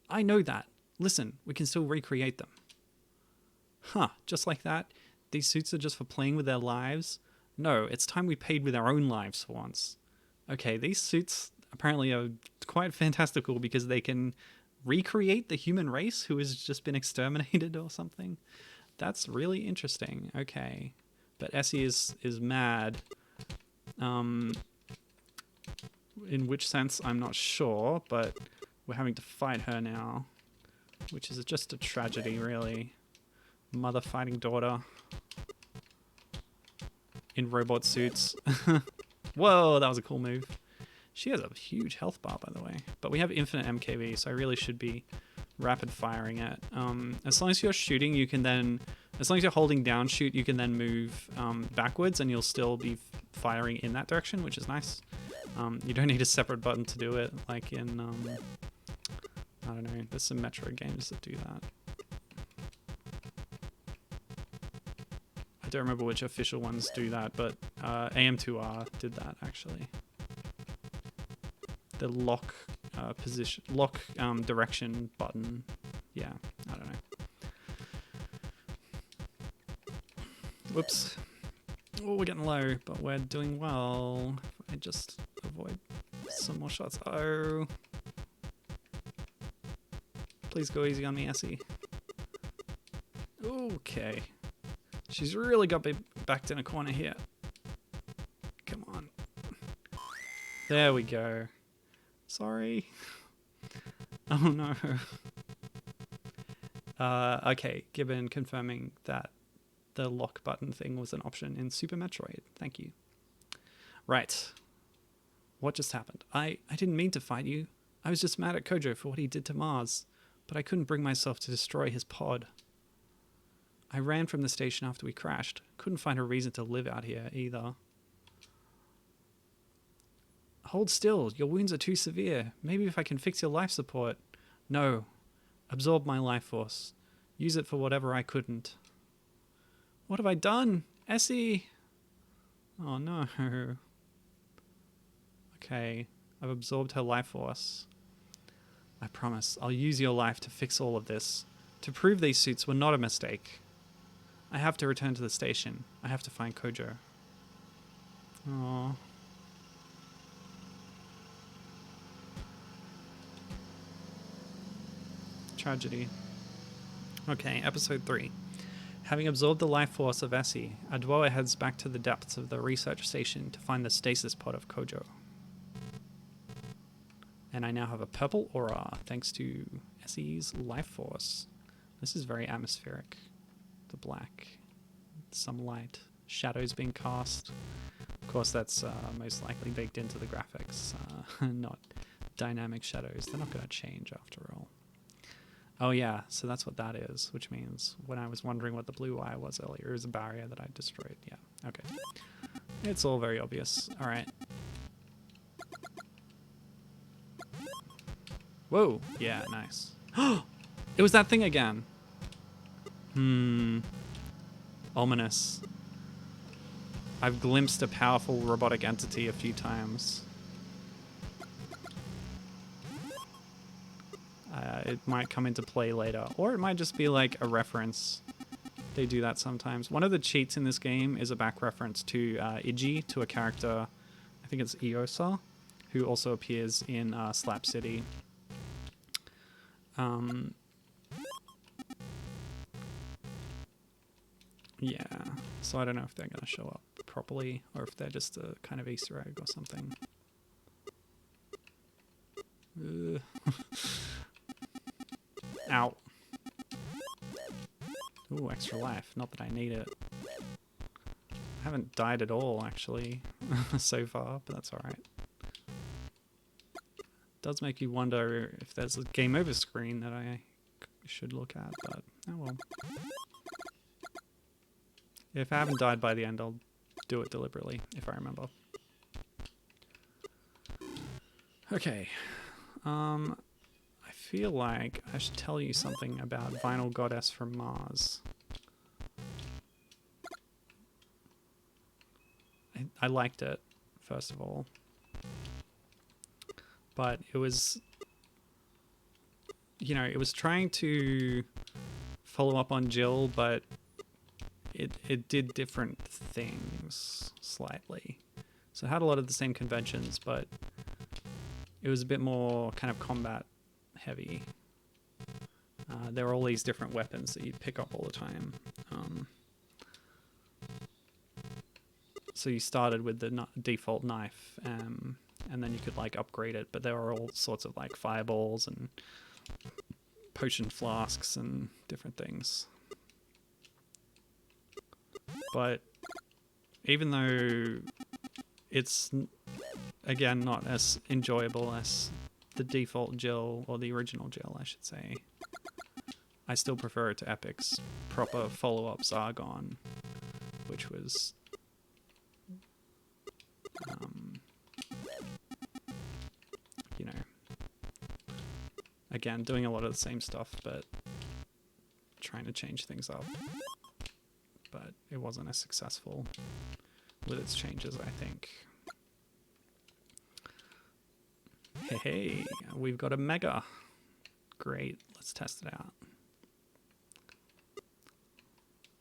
I know that. Listen, we can still recreate them. Huh, just like that? These suits are just for playing with their lives? No, it's time we paid with our own lives for once. Okay, these suits apparently are quite fantastical because they can recreate the human race who has just been exterminated or something. That's really interesting. Okay. But Essie is mad. In which sense, I'm not sure, but we're having to fight her now, which is just a tragedy, really. Mother fighting daughter in robot suits. Whoa, that was a cool move. She has a huge health bar, by the way. But we have infinite MKB, so I really should be rapid firing it. As long as you're shooting, you can then... As long as you're holding down shoot, you can then move backwards and you'll still be firing in that direction, which is nice. You don't need a separate button to do it, like in... I don't know, there's some Metro games that do that. I don't remember which official ones do that, but AM2R did that, actually. The lock position, lock direction button. Yeah, I don't know. Whoops. Oh, we're getting low, but we're doing well. I just avoid some more shots. Oh. Please go easy on me, Essie. Oh, Okay. She's really got me backed in a corner here. Come on. There we go. Sorry. Oh no. Okay, Gibbon confirming that the lock button thing was an option in Super Metroid. Thank you. Right. What just happened? I didn't mean to fight you. I was just mad at Kojo for what he did to Mars, but I couldn't bring myself to destroy his pod. I ran from the station after we crashed. Couldn't find a reason to live out here either. Hold still. Your wounds are too severe. Maybe if I can fix your life support. No. Absorb my life force. Use it for whatever I couldn't. What have I done? Essie! Oh no. Okay. I've absorbed her life force. I promise, I'll use your life to fix all of this. To prove these suits were not a mistake. I have to return to the station. I have to find Kojo. Aww. Tragedy. Okay, episode 3. Having absorbed the life force of Essie, Adwoa heads back to the depths of the research station to find the stasis pod of Kojo. And I now have a purple aura thanks to Essie's life force. This is very atmospheric. The black, some light, shadows being cast. Of course, that's most likely baked into the graphics, not dynamic shadows. They're not going to change after all. Oh yeah, so that's what that is, which means when I was wondering what the blue wire was earlier, it was a barrier that I destroyed. Yeah, okay. It's all very obvious. All right. Whoa, yeah, nice. It was that thing again. Ominous. I've glimpsed a powerful robotic entity a few times. It might come into play later, or it might just be like a reference. They do that sometimes. One of the cheats in this game is a back reference to Iji, to a character, I think it's Iosa, who also appears in Slap City. Yeah, so I don't know if they're going to show up properly, or if they're just a kind of Easter egg or something. Ow. Ooh, extra life. Not that I need it. I haven't died at all, actually, so far, but that's alright. Does make you wonder if there's a game over screen that I should look at, but oh well. If I haven't died by the end, I'll do it deliberately, if I remember. Okay. I feel like I should tell you something about Vinyl Goddess from Mars. I liked it, first of all. But it was, you know, it was trying to follow up on Jill, but it did different things slightly. So it had a lot of the same conventions, but it was a bit more kind of combat heavy. There were all these different weapons that you'd pick up all the time. So you started with the default knife, and then you could like upgrade it, but there were all sorts of like fireballs and potion flasks and different things. But even though it's, again, not as enjoyable as the default Jill, or the original Jill, I should say, I still prefer it to Epic's proper follow-up Zargon, which was you know, again, doing a lot of the same stuff, but trying to change things up. But it wasn't as successful with its changes, I think. Hey, we've got a Mega. Great, let's test it out.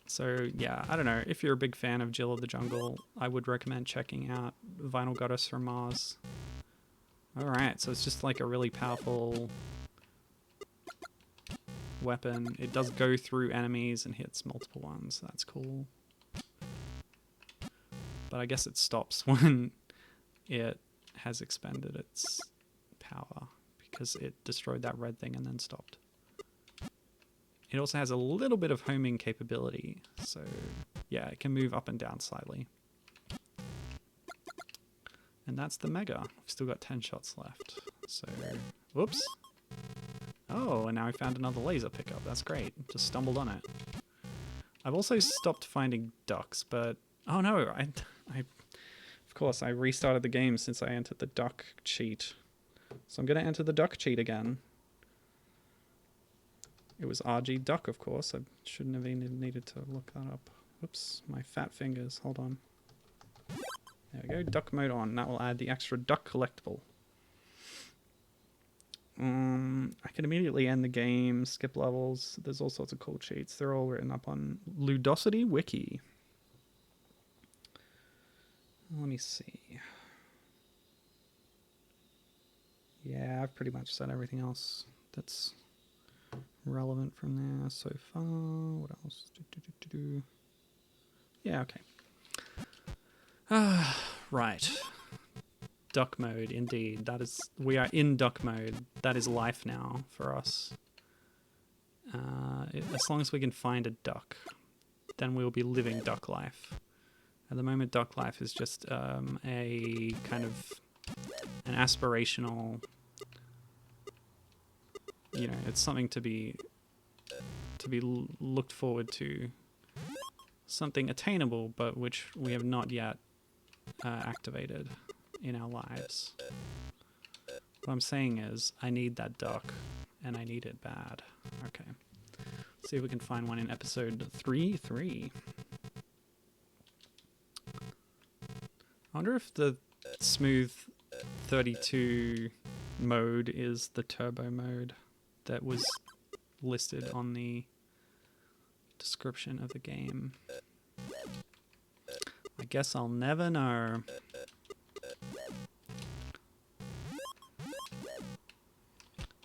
So yeah, I don't know, if you're a big fan of Jill of the Jungle, I would recommend checking out Vinyl Goddess from Mars. Alright, so it's just like a really powerful weapon. It does go through enemies and hits multiple ones. So that's cool. But I guess it stops when it has expended its power, because it destroyed that red thing and then stopped. It also has a little bit of homing capability, so yeah, it can move up and down slightly. And that's the mega. We've still got 10 shots left. So, whoops. Oh, and now we found another laser pickup. That's great. Just stumbled on it. I've also stopped finding ducks, but oh no, of course I restarted the game since I entered the duck cheat. So I'm gonna enter the duck cheat again. It was RG duck, of course. I shouldn't have even needed to look that up. Whoops, my fat fingers. Hold on. There we go, duck mode on. That will add the extra duck collectible. I can immediately end the game, skip levels. There's all sorts of cool cheats. They're all written up on Ludosity Wiki. Let me see. Yeah, I've pretty much said everything else that's relevant from there so far. What else? Yeah, okay. Right. Duck mode, indeed. That is, we are in duck mode. That is life now for us. As long as we can find a duck, then we'll be living duck life. At the moment, duck life is just a kind of an aspirational, you know, it's something to be looked forward to, something attainable, but which we have not yet activated in our lives. What I'm saying is, I need that duck, and I need it bad. Okay. See if we can find one in episode 3. I wonder if the smooth 32 mode is the turbo mode that was listed on the description of the game. I guess I'll never know.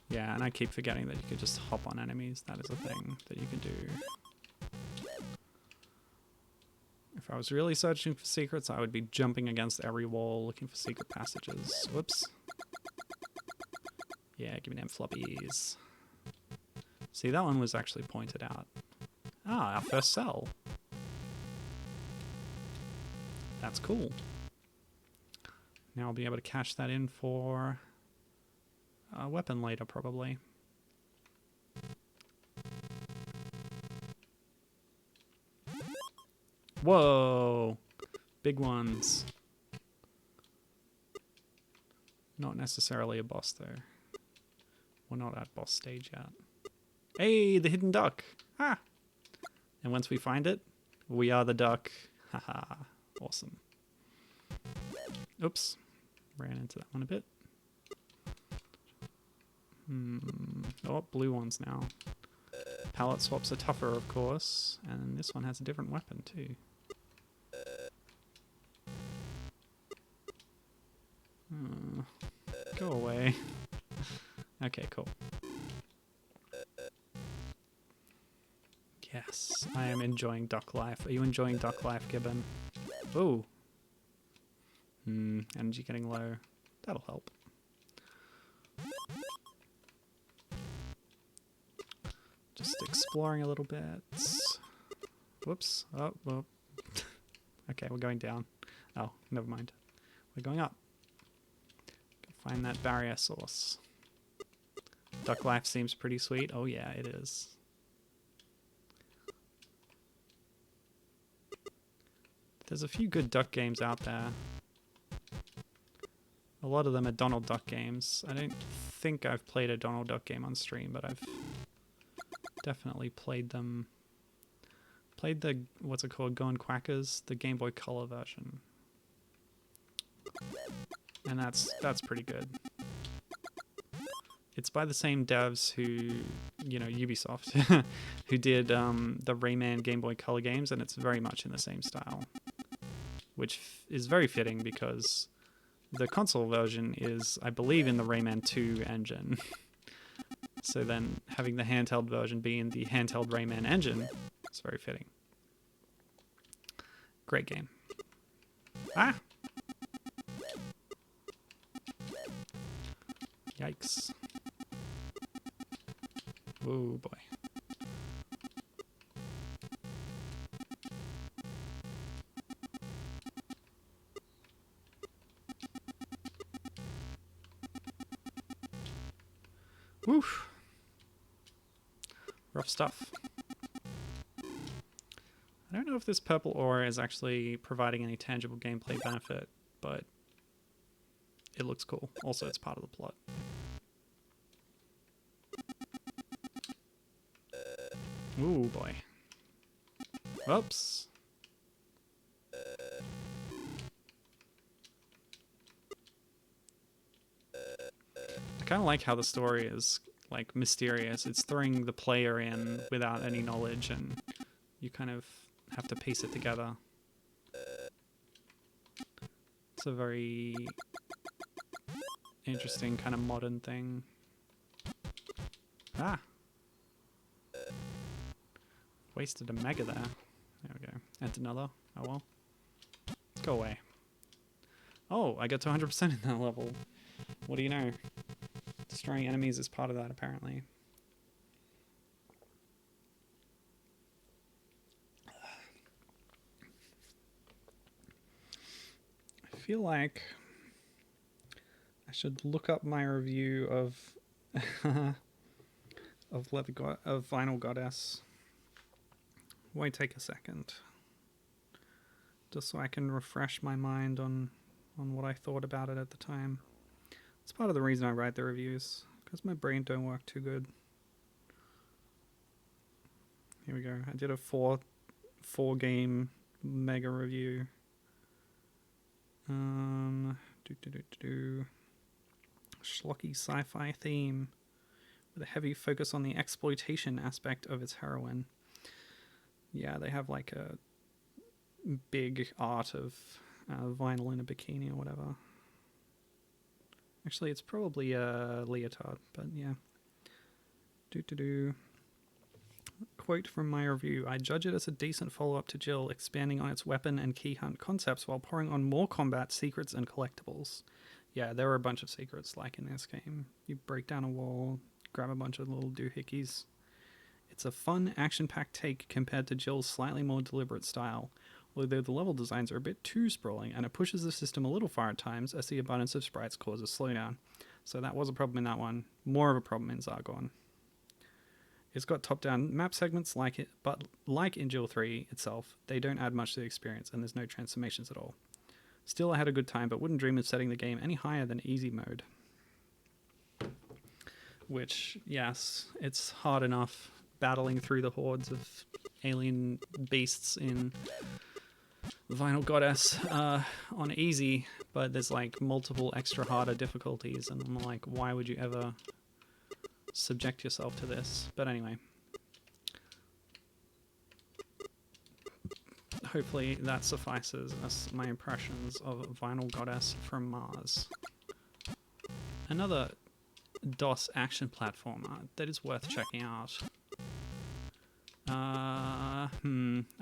Yeah, and I keep forgetting that you could just hop on enemies. That is a thing that you can do. If I was really searching for secrets, I would be jumping against every wall looking for secret passages. Whoops. Yeah, give me them floppies. See, that one was actually pointed out. Ah, our first cell. That's cool. Now I'll be able to cash that in for a weapon later, probably. Whoa! Big ones. Not necessarily a boss, though. We're not at boss stage yet. Hey, the hidden duck! Ah! And once we find it, we are the duck. Haha. Awesome. Oops. Ran into that one a bit. Oh, blue ones now. Palette swaps are tougher, of course. And this one has a different weapon, too. Go away. Okay, cool. Yes, I am enjoying duck life. Are you enjoying duck life, Gibbon? Ooh. Energy getting low. That'll help. Just exploring a little bit. Whoops. Oh, well. Okay, we're going down. Oh, never mind. We're going up. Find that barrier source. Duck life seems pretty sweet. Oh yeah, it is. There's a few good duck games out there. A lot of them are Donald Duck games. I don't think I've played a Donald Duck game on stream, but I've definitely played them. Played the, what's it called, Going Quackers, the Game Boy Color version. And that's pretty good. It's by the same devs who, you know, Ubisoft, who did the Rayman Game Boy Color games, and it's very much in the same style. Which is very fitting because the console version is, I believe, in the Rayman 2 engine. So then having the handheld version be in the handheld Rayman engine is very fitting. Great game. Ah! Yikes. Oh boy. Woof. Rough stuff. I don't know if this purple ore is actually providing any tangible gameplay benefit, but it looks cool. Also, it's part of the plot. Ooh, boy. Whoops. I kind of like how the story is, like, mysterious. It's throwing the player in without any knowledge, and you kind of have to piece it together. It's a very interesting kind of modern thing. Ah! Wasted a mega there. There we go. And another. Oh well. Go away. Oh, I got to 100% in that level. What do you know? Destroying enemies is part of that, apparently. I feel like I should look up my review of of Vinyl Goddess. Won't take a second, just so I can refresh my mind on what I thought about it at the time. It's part of the reason I write the reviews, because my brain don't work too good. Here we go. I did a four game mega review. Schlocky sci-fi theme with a heavy focus on the exploitation aspect of its heroine. Yeah, they have like a big art of vinyl in a bikini or whatever. Actually, it's probably a leotard, but yeah. Quote from my review: I judge it as a decent follow-up to Jill, expanding on its weapon and key hunt concepts while pouring on more combat, secrets, and collectibles. Yeah, there were a bunch of secrets like in this game. You break down a wall, grab a bunch of little doohickeys. It's a fun, action-packed take compared to Jill's slightly more deliberate style, although the level designs are a bit too sprawling, and it pushes the system a little far at times as the abundance of sprites causes slowdown. So that was a problem in that one. More of a problem in Zargon. It's got top-down map segments like it, but like in Jill 3 itself, they don't add much to the experience, and there's no transformations at all. Still, I had a good time, but wouldn't dream of setting the game any higher than easy mode. Which, yes, it's hard enough battling through the hordes of alien beasts in Vinyl Goddess on easy, but there's like multiple extra harder difficulties, and I'm like, why would you ever subject yourself to this? But anyway, hopefully that suffices as my impressions of Vinyl Goddess from Mars. Another DOS action platformer that is worth checking out. I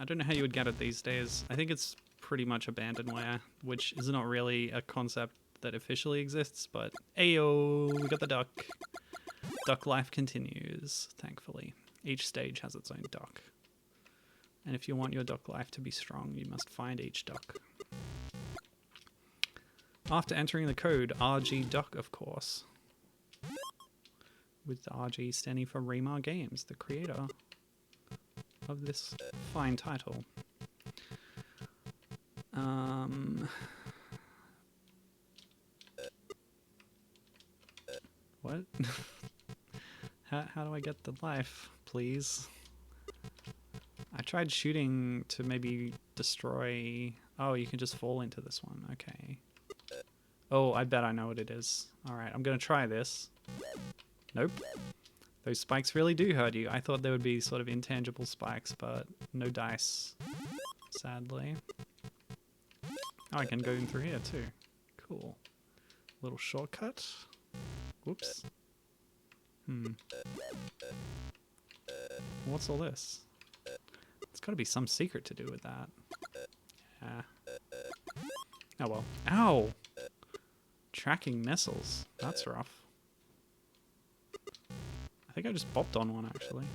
don't know how you would get it these days. I think it's pretty much abandonware, which is not really a concept that officially exists, but ayo, we got the duck. Duck life continues, thankfully. Each stage has its own duck. And if you want your duck life to be strong, you must find each duck. After entering the code, RG Duck, of course. With the RG standing for Remar Games, the creator of this fine title. What? How do I get the life, please? I tried shooting to maybe destroy... Oh, you can just fall into this one. Okay. Oh, I bet I know what it is. Alright, I'm gonna try this. Nope. Those spikes really do hurt you. I thought there would be sort of intangible spikes, but no dice, sadly. Oh, I can go in through here too. Cool. Little shortcut. Whoops. What's all this? There's got to be some secret to do with that. Yeah. Oh well. Ow! Tracking missiles. That's rough. I think I just bopped on one, actually.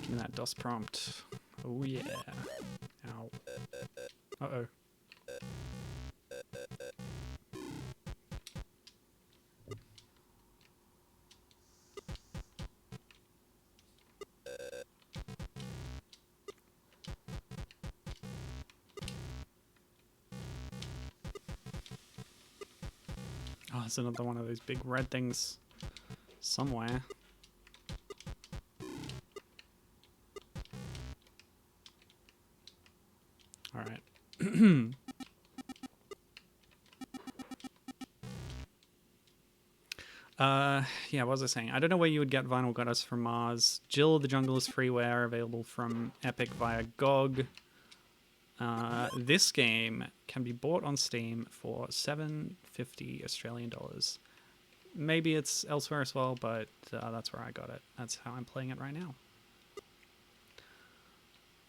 Give me that DOS prompt. Oh yeah. Ow. Uh-oh. Oh, there's another one of those big red things somewhere. Alright. Yeah, what was I saying? I don't know where you would get Vinyl Goddess from Mars. Jill the Jungle is freeware, available from Epic via GOG. This game can be bought on Steam for $7.50 Australian dollars. Maybe it's elsewhere as well, but that's where I got it. That's how I'm playing it right now.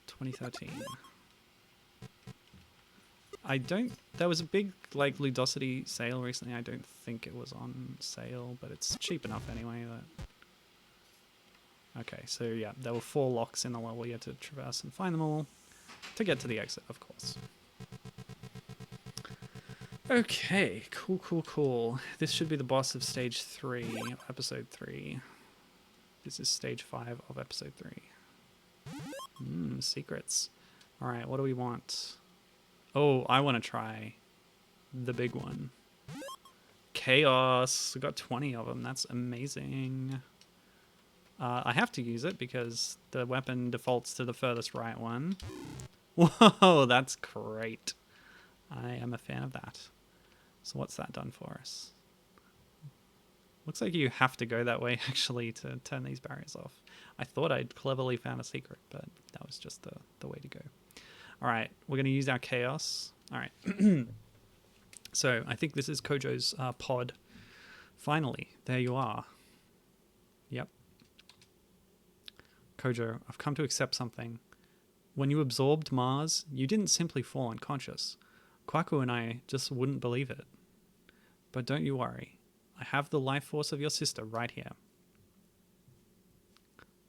2013. There was a big, like, Ludosity sale recently. I don't think it was on sale, but it's cheap enough anyway that... Okay, so yeah, there were 4 locks in the level. You had to traverse and find them all to get to the exit, of course. Okay, cool. This should be the boss of stage 3, episode 3. This is stage 5 of episode 3. Secrets. Alright, what do we want? Oh, I want to try the big one. Chaos. We got 20 of them. That's amazing. I have to use it because the weapon defaults to the furthest right one. Whoa, that's great. I am a fan of that. So what's that done for us? Looks like you have to go that way, actually, to turn these barriers off. I thought I'd cleverly found a secret, but that was just the way to go. All right, we're going to use our chaos. All right. So I think this is Kojo's pod. Finally, there you are. Yep. Kojo, I've come to accept something. When you absorbed Mars, you didn't simply fall unconscious. Kwaku and I just wouldn't believe it. But don't you worry. I have the life force of your sister right here.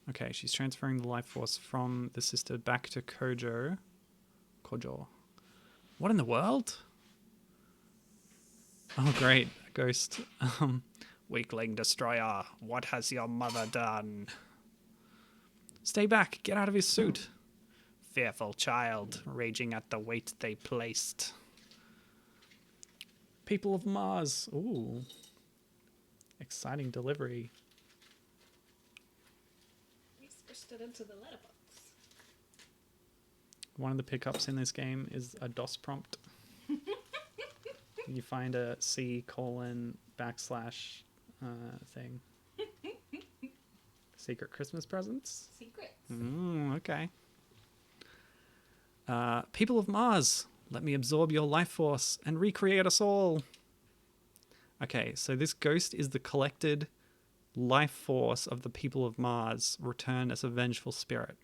Okay, she's transferring the life force from the sister back to Kojo. What in the world? Oh, great. A ghost. Weakling destroyer, what has your mother done? Stay back. Get out of his suit. Fearful child, raging at the weight they placed. People of Mars. Ooh. Exciting delivery. We switched it into the letterbox. One of the pickups in this game is a DOS prompt. You find a C:/ thing. Secret Christmas presents? Secrets. Okay. People of Mars, let me absorb your life force and recreate us all. Okay, so this ghost is the collected life force of the people of Mars, returned as a vengeful spirit.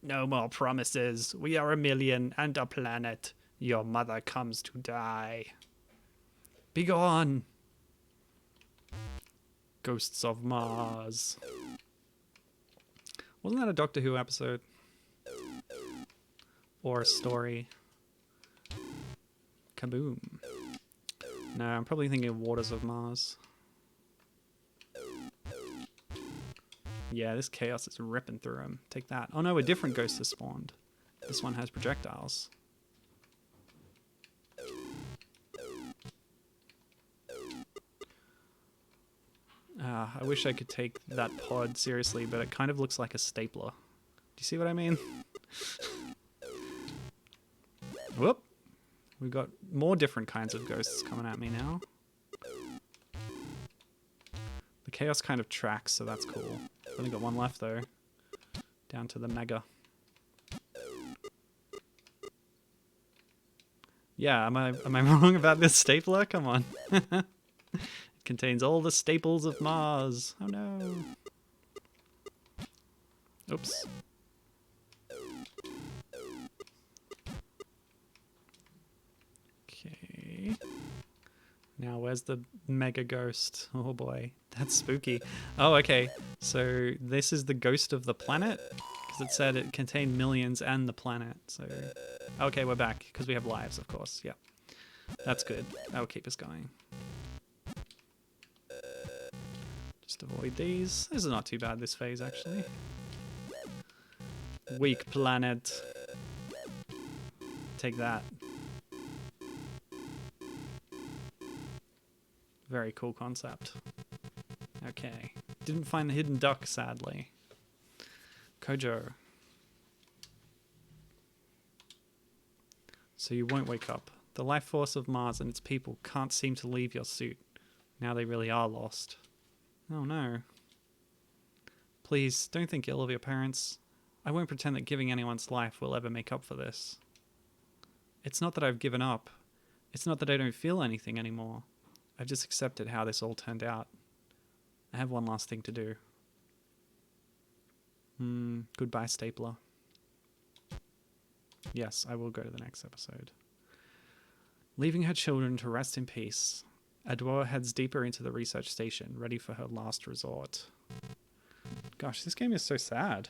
No more promises. We are 1,000,000 and a planet. Your mother comes to die. Begone! Ghosts of Mars. Wasn't that a Doctor Who episode? Or a story? Kaboom. No, I'm probably thinking of Waters of Mars. Yeah, this chaos is ripping through him. Take that. Oh no, a different ghost has spawned. This one has projectiles. I wish I could take that pod seriously, but it kind of looks like a stapler. Do you see what I mean? Whoop! We've got more different kinds of ghosts coming at me now. The chaos kind of tracks, so that's cool. I've only got one left though. Down to the mega. Yeah, am I wrong about this stapler? Come on. It contains all the staples of Mars. Oh no. Oops. Okay. Now where's the mega ghost? Oh boy, that's spooky. Oh, okay. So this is the ghost of the planet? Because it said it contained millions and the planet. So, okay, we're back because we have lives, of course. Yeah, that's good. That'll keep us going. Just avoid these. This is not too bad, this phase, actually. Weak planet. Take that. Very cool concept. Okay. Didn't find the hidden duck, sadly. Kojo. So you won't wake up. The life force of Mars and its people can't seem to leave your suit. Now they really are lost. Oh no. Please, don't think ill of your parents. I won't pretend that giving anyone's life will ever make up for this. It's not that I've given up. It's not that I don't feel anything anymore. I've just accepted how this all turned out. I have one last thing to do. Goodbye, stapler. Yes, I will go to the next episode. Leaving her children to rest in peace, Adwoa heads deeper into the research station, ready for her last resort. Gosh, this game is so sad.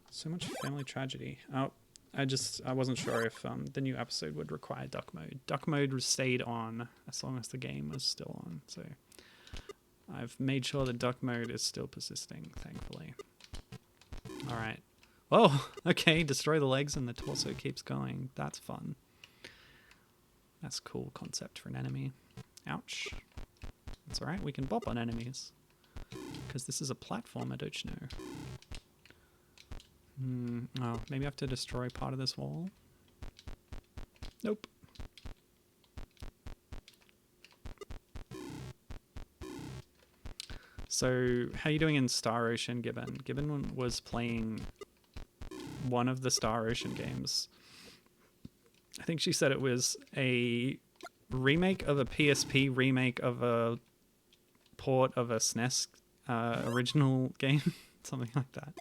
So much family tragedy. Oh, I wasn't sure if the new episode would require duck mode. Duck mode stayed on as long as the game was still on, so I've made sure the duck mode is still persisting, thankfully. Alright. Oh, okay, destroy the legs and the torso keeps going. That's fun. That's a cool concept for an enemy. Ouch. That's alright, we can bop on enemies. Because this is a platform, I don't know. Oh, maybe I have to destroy part of this wall? Nope. So, how are you doing in Star Ocean, Gibbon? Gibbon was playing one of the Star Ocean games. I think she said it was a remake of a PSP remake of a port of a SNES original game. Something like that.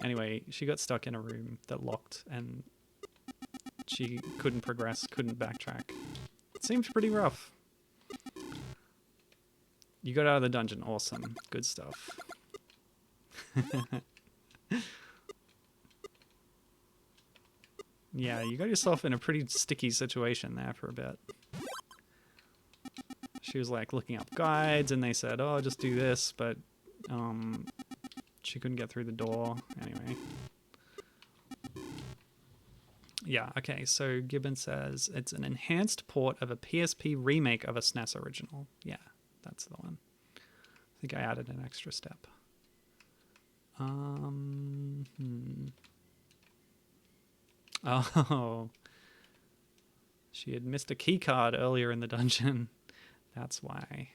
Anyway, she got stuck in a room that locked and she couldn't progress, couldn't backtrack. It seemed pretty rough. You got out of the dungeon. Awesome. Good stuff. Yeah, you got yourself in a pretty sticky situation there for a bit. She was like looking up guides and they said, oh, just do this, but she couldn't get through the door. Anyway. Yeah, okay, so Gibbon says it's an enhanced port of a PSP remake of a SNES original. Yeah, that's the one. I think I added an extra step. Oh. She had missed a key card earlier in the dungeon. That's why.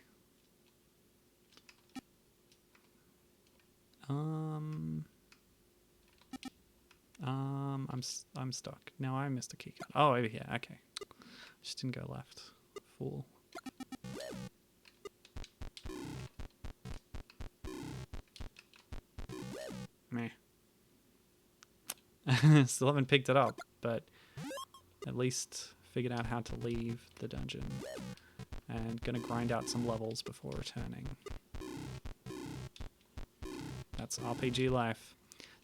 I'm stuck. Now I missed a key card. Oh, over here. Okay. Just didn't go left. Fool. Meh. Still haven't picked it up, but at least figured out how to leave the dungeon. And gonna grind out some levels before returning. That's RPG life.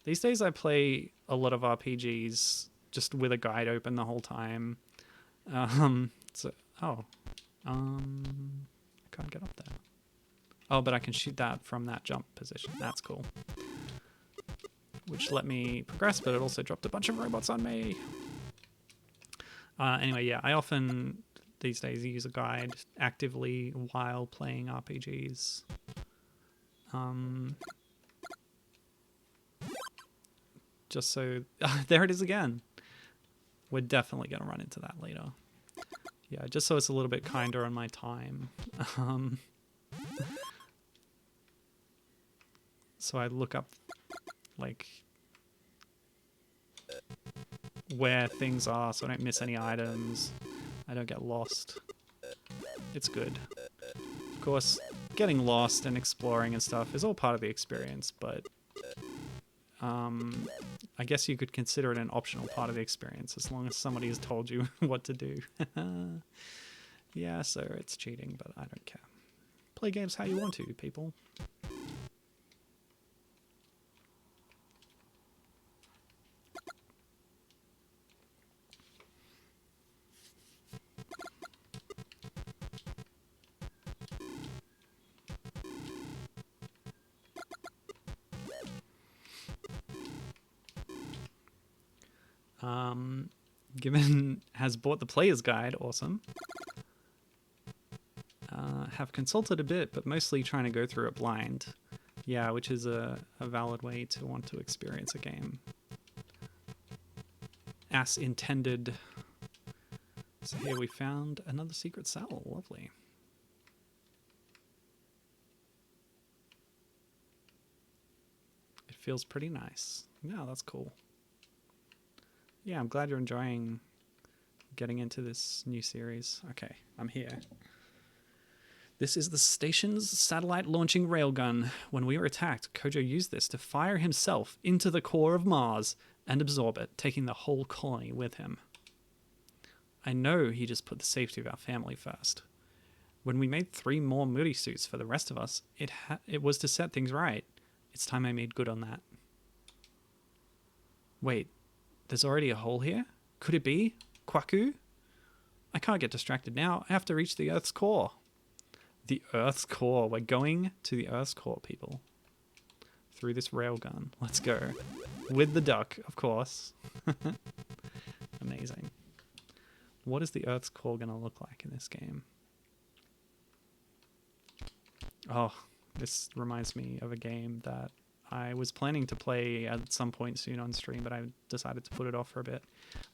These days I play a lot of RPGs just with a guide open the whole time. I can't get up there. Oh, but I can shoot that from that jump position. That's cool. Which let me progress, but it also dropped a bunch of robots on me. Anyway, yeah, I often these days use a guide actively while playing RPGs. Just so... there it is again. We're definitely going to run into that later. Yeah, just so it's a little bit kinder on my time. So I look up, like... where things are so I don't miss any items. I don't get lost. It's good. Of course, getting lost and exploring and stuff is all part of the experience, but I guess you could consider it an optional part of the experience as long as somebody has told you what to do. Yeah, so it's cheating, but I don't care. Play games how you want to, people. Given has bought the player's guide, awesome. Have consulted a bit, but mostly trying to go through it blind. Yeah, which is a valid way to want to experience a game. As intended. So here we found another secret cell. Lovely. It feels pretty nice. Yeah, that's cool. Yeah, I'm glad you're enjoying getting into this new series. Okay, I'm here. This is the station's satellite launching railgun. When we were attacked, Kojo used this to fire himself into the core of Mars and absorb it, taking the whole colony with him. I know he just put the safety of our family first. When we made 3 more MURI suits for the rest of us, it was to set things right. It's time I made good on that. Wait, there's already a hole here? Could it be? Kwaku? I can't get distracted now. I have to reach the Earth's core. The Earth's core. We're going to the Earth's core, people. Through this railgun. Let's go. With the duck, of course. Amazing. What is the Earth's core going to look like in this game? Oh, this reminds me of a game that I was planning to play at some point soon on stream, but I decided to put it off for a bit.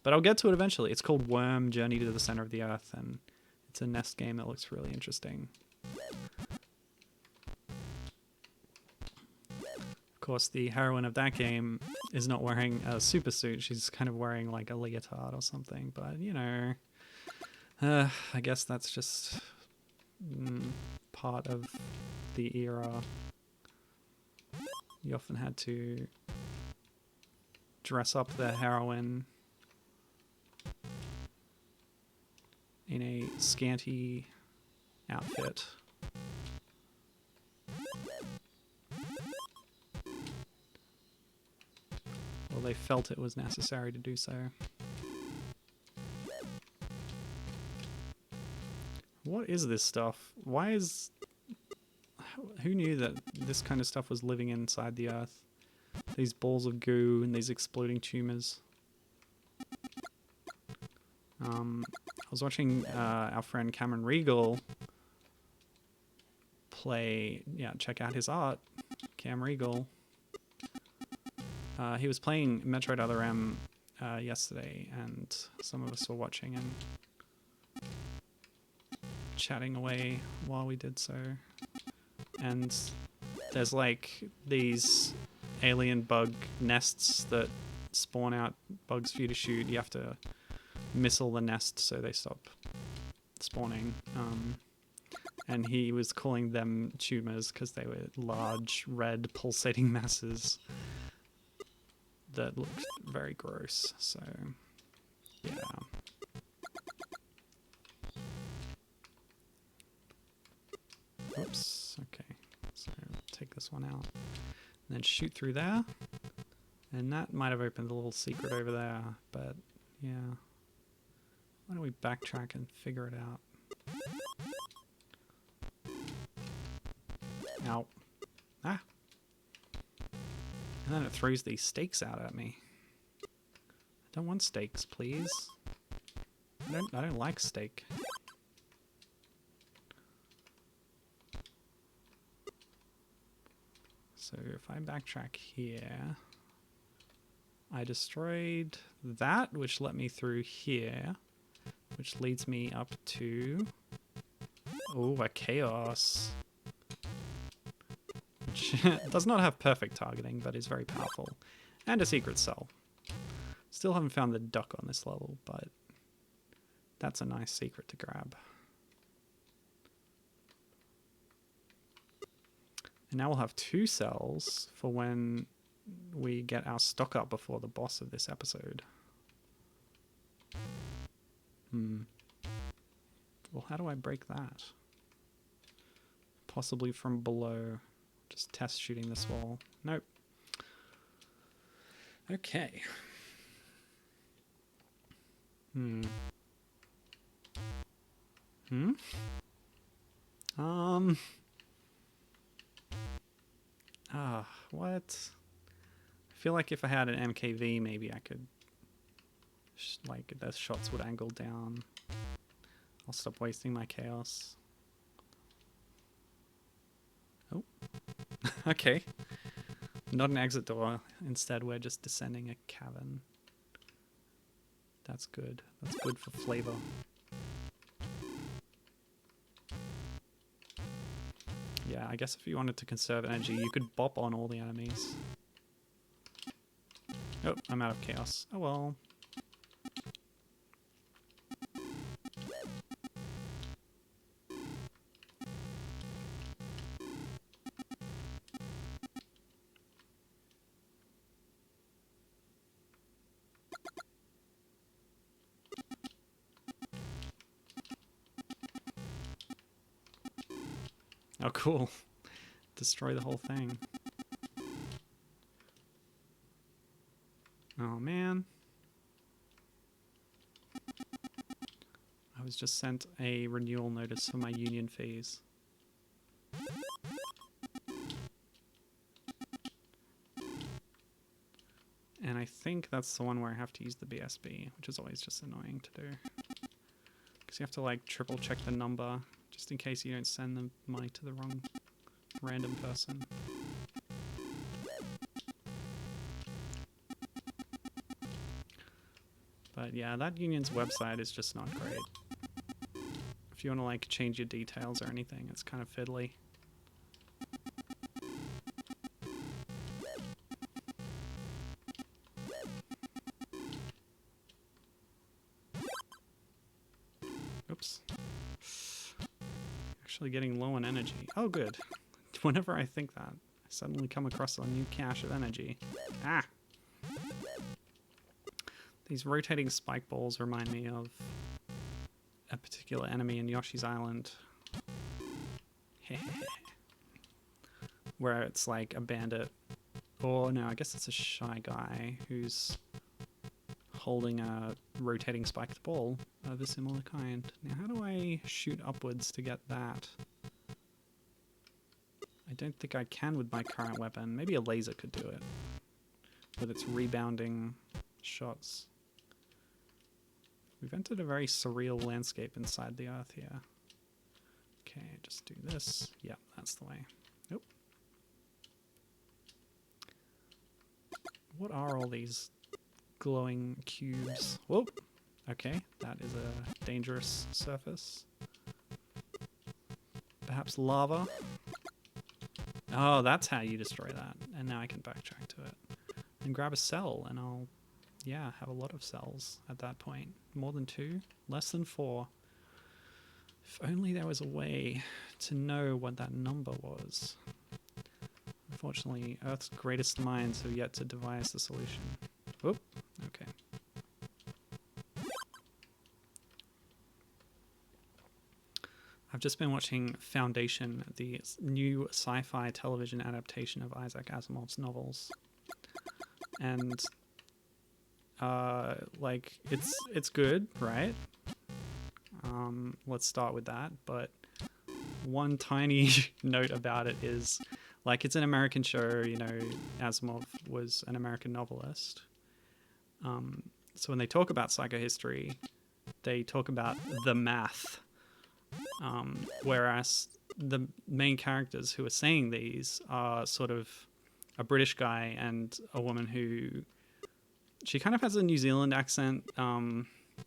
But I'll get to it eventually. It's called Worm Journey to the Center of the Earth, and it's a nest game that looks really interesting. Of course, the heroine of that game is not wearing a super suit. She's kind of wearing like a leotard or something, but you know, I guess that's just part of the era. You often had to dress up the heroine in a scanty outfit. Well, they felt it was necessary to do so. What is this stuff? Why is... Who knew that this kind of stuff was living inside the Earth? These balls of goo and these exploding tumors. I was watching our friend Cameron Regal play... Yeah, check out his art. Cam Regal. He was playing Metroid Other M yesterday, and some of us were watching and chatting away while we did so. And there's like these alien bug nests that spawn out bugs for you to shoot. You have to missile the nest so they stop spawning. And he was calling them tumors because they were large, red, pulsating masses that looked very gross. So, yeah. Oops. Okay. So take this one out. And then shoot through there. And that might have opened a little secret over there. But, yeah. Why don't we backtrack and figure it out? Ow. Ah! And then it throws these stakes out at me. I don't want steaks, please. I don't like steak. So if I backtrack here, I destroyed that, which let me through here, which leads me up to... Oh, a chaos. Which does not have perfect targeting, but is very powerful. And a secret cell. Still haven't found the duck on this level, but that's a nice secret to grab. And now we'll have 2 cells for when we get our stock up before the boss of this episode. Well, how do I break that? Possibly from below. Just test shooting this wall. Nope. Okay. What? I feel like if I had an MKV, maybe I could, like, the shots would angle down. I'll stop wasting my chaos. Oh. Okay. Not an exit door. Instead, we're just descending a cavern. That's good. That's good for flavor. Yeah, I guess if you wanted to conserve energy, you could bop on all the enemies. Oh, I'm out of chaos. Oh well. Oh, cool. Destroy the whole thing. Oh, man. I was just sent a renewal notice for my union fees. And I think that's the one where I have to use the BSB, which is always just annoying to do. Because you have to, like, triple check the number, just in case you don't send the money to the wrong random person. But yeah, that union's website is just not great. If you want to, like, change your details or anything, it's kind of fiddly. Oops. Actually getting low on energy. Oh, good. Whenever I think that, I suddenly come across a new cache of energy. Ah! These rotating spike balls remind me of a particular enemy in Yoshi's Island. Where it's like a bandit. Or no, I guess it's a shy guy who's holding a rotating spiked ball of a similar kind. Now, how do I shoot upwards to get that? I don't think I can with my current weapon. Maybe a laser could do it. With its rebounding shots. We've entered a very surreal landscape inside the earth here. Okay, just do this. Yep, that's the way. Nope. What are all these glowing cubes? Whoop! Okay, that is a dangerous surface. Perhaps lava? Oh, that's how you destroy that. And now I can backtrack to it. And grab a cell, and I'll, yeah, have a lot of cells at that point. More than 2? Less than 4. If only there was a way to know what that number was. Unfortunately, Earth's greatest minds have yet to devise the solution. Whoop. Okay. I've just been watching Foundation, the new sci-fi television adaptation of Isaac Asimov's novels. And like it's good, right? Let's start with that. But one tiny note about it is, like, it's an American show. You know, Asimov was an American novelist. So when they talk about psychohistory, they talk about the math. Whereas the main characters who are saying these are sort of a British guy and a woman who, she kind of has a New Zealand accent.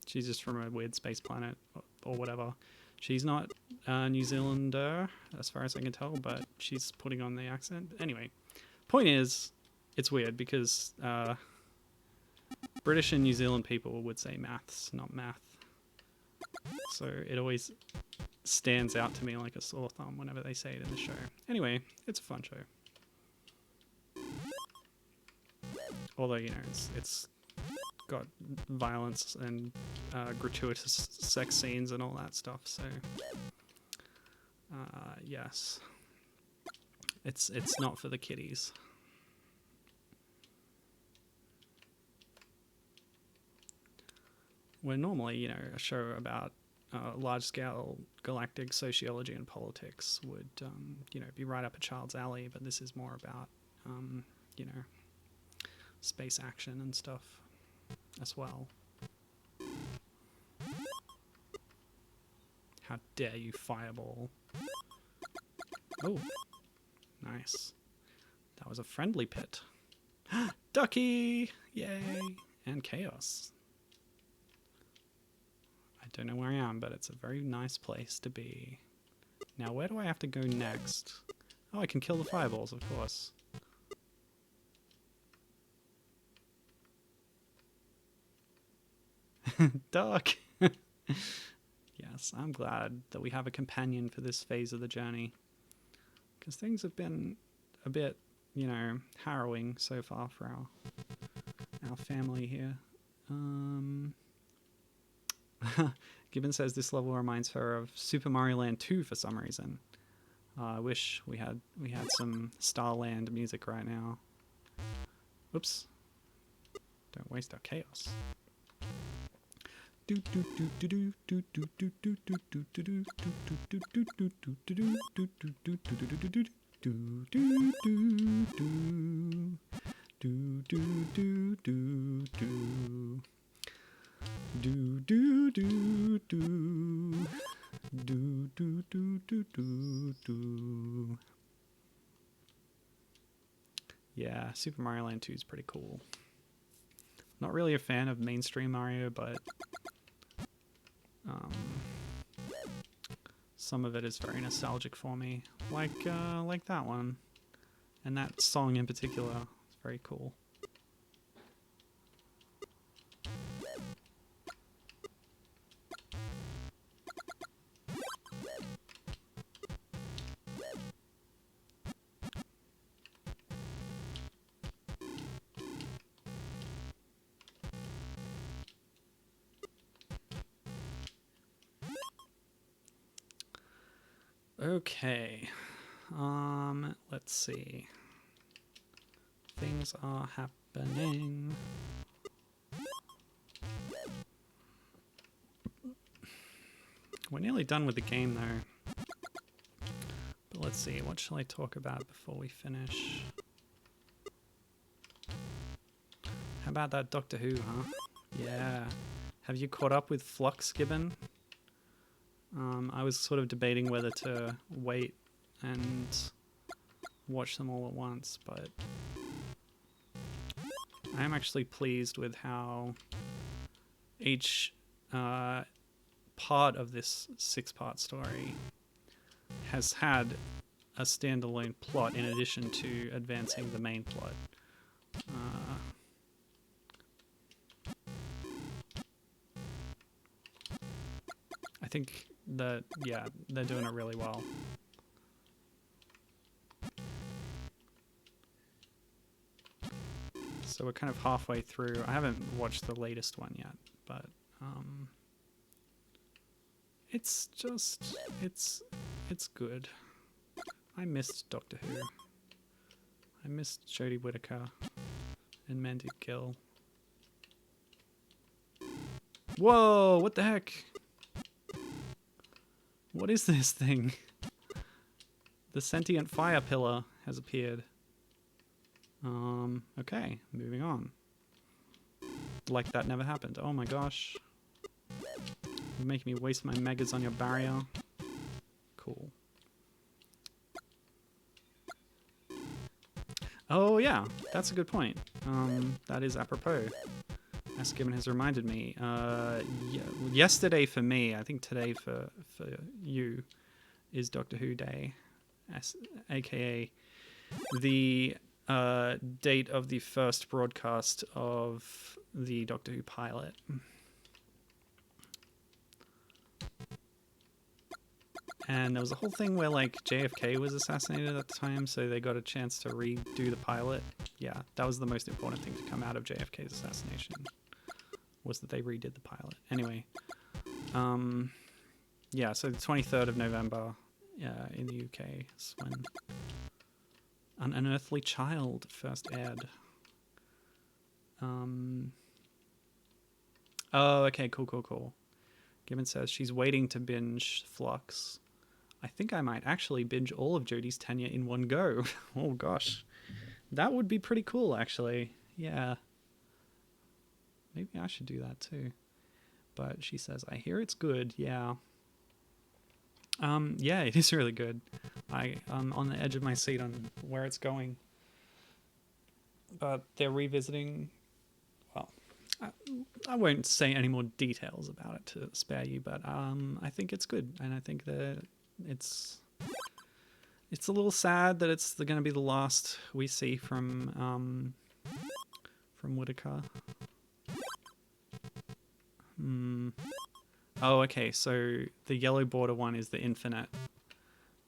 She's just from a weird space planet or whatever. She's not a New Zealander, as far as I can tell, but she's putting on the accent. Anyway, point is, it's weird because British and New Zealand people would say maths, not math. So it always stands out to me like a sore thumb whenever they say it in the show. Anyway, it's a fun show. Although, you know, it's got violence and gratuitous sex scenes and all that stuff. So, yes, it's not for the kiddies. Where normally, you know, a show about large-scale galactic sociology and politics would, you know, be right up a child's alley. But this is more about, you know, space action and stuff as well. How dare you, Fireball? Oh, nice. That was a friendly pit. Ducky! Yay! And Chaos. I don't know where I am, but it's a very nice place to be. Now, where do I have to go next? Oh, I can kill the fireballs, of course. Duck! Yes, I'm glad that we have a companion for this phase of the journey. Because things have been a bit, you know, harrowing so far for our family here. Gibbon says this level reminds her of Super Mario Land 2 for some reason. I wish we had some Starland music right now. Oops. Don't waste our chaos. Yeah, Super Mario Land 2 is pretty cool. Not really a fan of mainstream Mario, but some of it is very nostalgic for me, like that one, and that song in particular. It's very cool. Okay, let's see. Things are happening. We're nearly done with the game though. But let's see, what shall I talk about before we finish? How about that Doctor Who, huh? Yeah. Have you caught up with Flux, Gibbon? I was sort of debating whether to wait and watch them all at once, but I am actually pleased with how each part of this 6-part story has had a standalone plot in addition to advancing the main plot. I think that, yeah, they're doing it really well. So we're kind of halfway through. I haven't watched the latest one yet, but it's just, it's good. I missed Doctor Who. I missed Jodie Whittaker and Mandy Gill. Whoa, what the heck? What is this thing? The sentient fire pillar has appeared. Okay, moving on. Like that never happened. Oh my gosh. You're making me waste my megas on your barrier. Cool. Oh yeah, that's a good point. That is apropos. As Gibbon has reminded me. Yesterday for me, I think today for you, is Doctor Who Day, aka the date of the first broadcast of the Doctor Who pilot. And there was a whole thing where like JFK was assassinated at the time, so they got a chance to redo the pilot. Yeah, that was the most important thing to come out of JFK's assassination, was that they redid the pilot. Anyway, yeah, so the 23rd of November in the UK is when An Unearthly Child first aired. Oh, okay, cool. Gibbon says she's waiting to binge Flux. I think I might actually binge all of Jodie's tenure in one go. Oh gosh, that would be pretty cool, actually. Yeah, maybe I should do that too. But she says, I hear it's good. Yeah. Yeah, it is really good. I'm on the edge of my seat on where it's going. But they're revisiting. Well, I won't say any more details about it to spare you, but I think it's good, and I think that it's a little sad that it's going to be the last we see from Whittaker. Oh, okay, so the yellow border one is the infinite.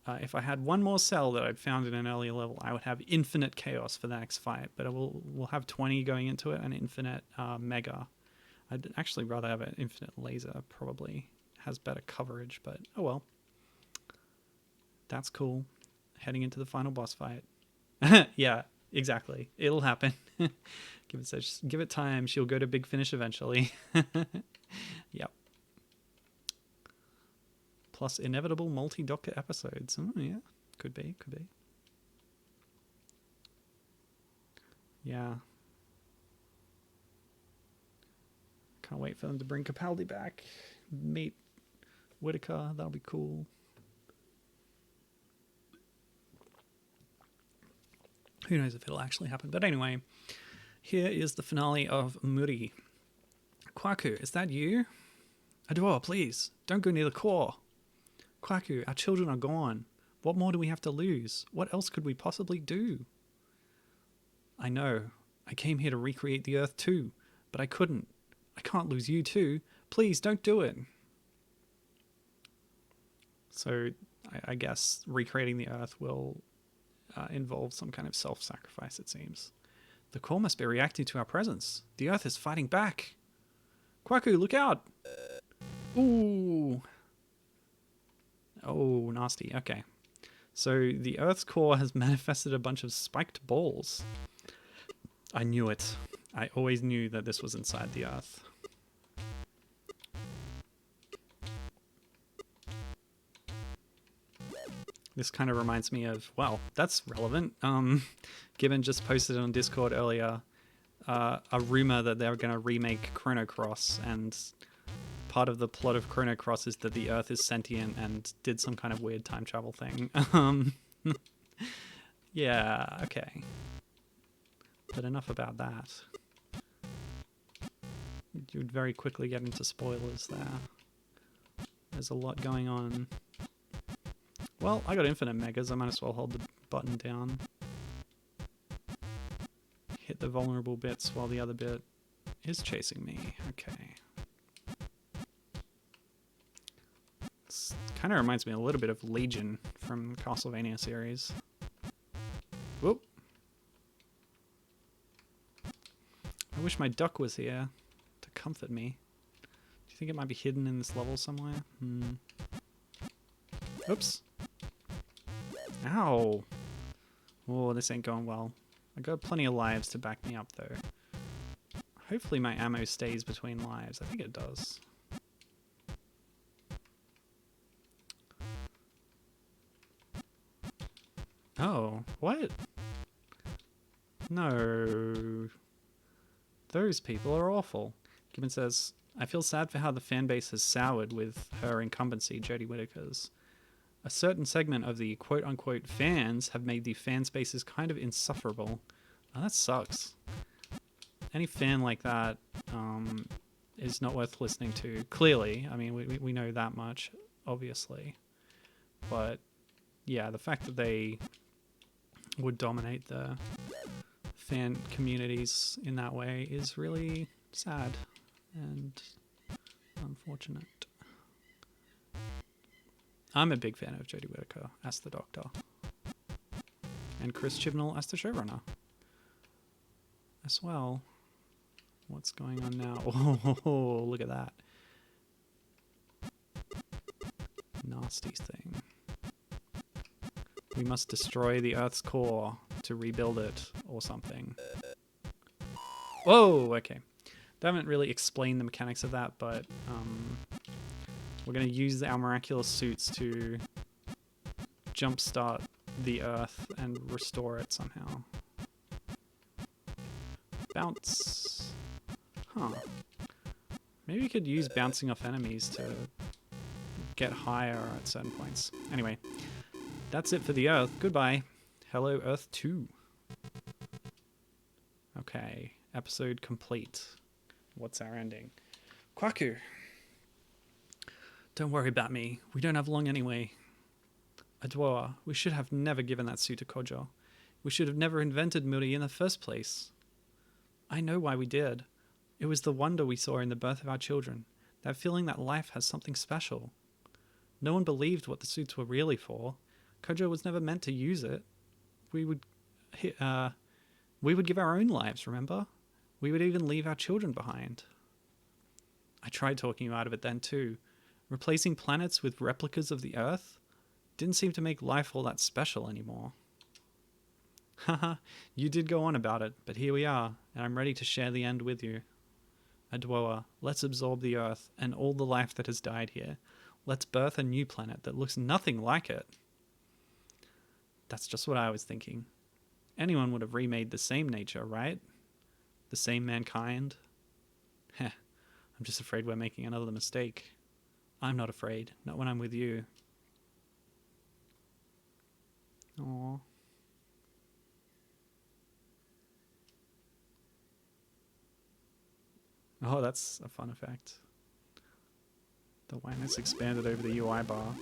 If I had one more cell that I'd found in an earlier level, I would have infinite chaos for the next fight, but we'll have 20 going into it and infinite mega. I'd actually rather have an infinite laser, probably has better coverage, but oh well. That's cool. Heading into the final boss fight. Yeah, exactly. It'll happen. Give it time. She'll go to big finish eventually. Yep. Plus inevitable multi-Doctor episodes. Oh, yeah. Could be. Yeah. Can't wait for them to bring Capaldi back. Meet Whittaker. That'll be cool. Who knows if it'll actually happen. But anyway, here is the finale of MURI. Kwaku, is that you? Adore, please, don't go near the core. Kwaku, our children are gone. What more do we have to lose? What else could we possibly do? I know. I came here to recreate the Earth too, but I couldn't. I can't lose you too. Please, don't do it. So, I guess recreating the Earth will involve some kind of self-sacrifice, it seems. The core must be reacting to our presence. The Earth is fighting back. Kwaku, look out! Ooh. Oh, nasty. Okay. So the Earth's core has manifested a bunch of spiked balls. I knew it. I always knew that this was inside the Earth. This kind of reminds me of, well, that's relevant. Gibbon just posted on Discord earlier a rumor that they're going to remake Chrono Cross, and part of the plot of Chrono Cross is that the Earth is sentient and did some kind of weird time travel thing. Yeah, okay. But enough about that. You would very quickly get into spoilers there. There's a lot going on. Well, I got infinite megas, I might as well hold the button down. Hit the vulnerable bits while the other bit is chasing me. Okay. This kind of reminds me a little bit of Legion from the Castlevania series. Whoop. I wish my duck was here to comfort me. Do you think it might be hidden in this level somewhere? Oops. Ow. Oh, this ain't going well. I got plenty of lives to back me up, though. Hopefully my ammo stays between lives. I think it does. Oh, what? No. Those people are awful. Gibbon says, I feel sad for how the fanbase has soured with her incumbency, Jodie Whittaker's. A certain segment of the quote-unquote fans have made the fan spaces kind of insufferable. Oh, that sucks. Any fan like that is not worth listening to. Clearly, I mean, we know that much, obviously. But, yeah, the fact that they would dominate the fan communities in that way is really Sad and unfortunate. I'm a big fan of Jodie Whittaker as the Doctor. And Chris Chibnall as the showrunner. As well. What's going on now? Oh, look at that. Nasty thing. We must destroy the Earth's core to rebuild it or something. Whoa, okay. They haven't really explained the mechanics of that, but we're going to use our miraculous suits to jumpstart the Earth and restore it somehow. Bounce. Huh. Maybe we could use bouncing off enemies to get higher at certain points. Anyway, that's it for the Earth. Goodbye. Hello, Earth 2. Okay, episode complete. What's our ending? Kwaku. Don't worry about me. We don't have long anyway. Adwoa, we should have never given that suit to Kojo. We should have never invented MURI in the first place. I know why we did. It was the wonder we saw in the birth of our children. That feeling that life has something special. No one believed what the suits were really for. Kojo was never meant to use it. We would give our own lives, remember? We would even leave our children behind. I tried talking you out of it then too. Replacing planets with replicas of the Earth didn't seem to make life all that special anymore. Haha, you did go on about it, but here we are, and I'm ready to share the end with you. Adwoa, let's absorb the Earth and all the life that has died here. Let's birth a new planet that looks nothing like it. That's just what I was thinking. Anyone would have remade the same nature, right? The same mankind. Heh, I'm just afraid we're making another mistake. I'm not afraid, not when I'm with you. Aww. Oh, that's a fun effect. The whiteness expanded over the UI bar.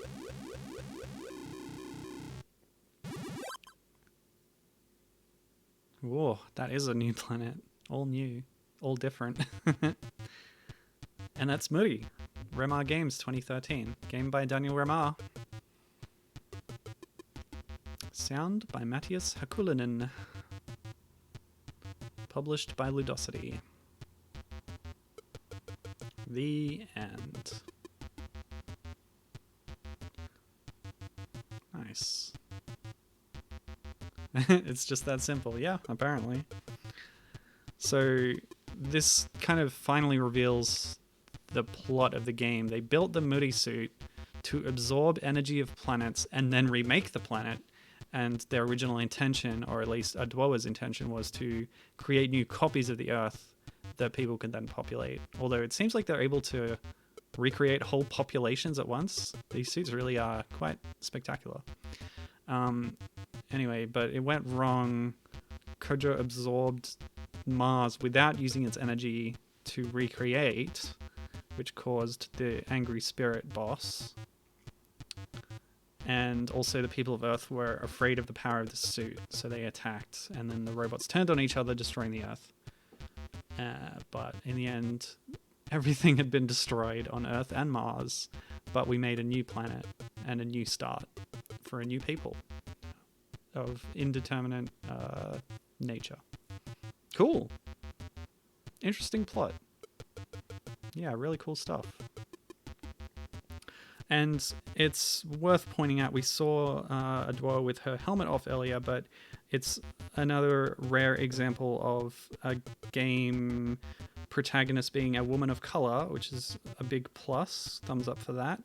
Whoa, that is a new planet. All new. All different. And that's MURI. Remar Games 2013. Game by Daniel Remar. Sound by Matthias Hakulinen. Published by Ludosity. The end. Nice. It's just that simple. Yeah, apparently. So this kind of finally reveals the plot of the game. They built the MURI suit to absorb energy of planets and then remake the planet. And their original intention, or at least Adwoa's intention, was to create new copies of the Earth that people could then populate. Although it seems like they're able to recreate whole populations at once. These suits really are quite spectacular. Anyway, but it went wrong. Kojo absorbed Mars without using its energy to recreate, which caused the angry spirit boss. And also the people of Earth were afraid of the power of the suit, so they attacked, and then the robots turned on each other, destroying the Earth. But in the end, everything had been destroyed on Earth and Mars, but we made a new planet and a new start for a new people of indeterminate nature. Cool. Interesting plot. Yeah, really cool stuff. And it's worth pointing out, we saw Adwoa with her helmet off earlier, but it's another rare example of a game protagonist being a woman of color, which is a big plus. Thumbs up for that.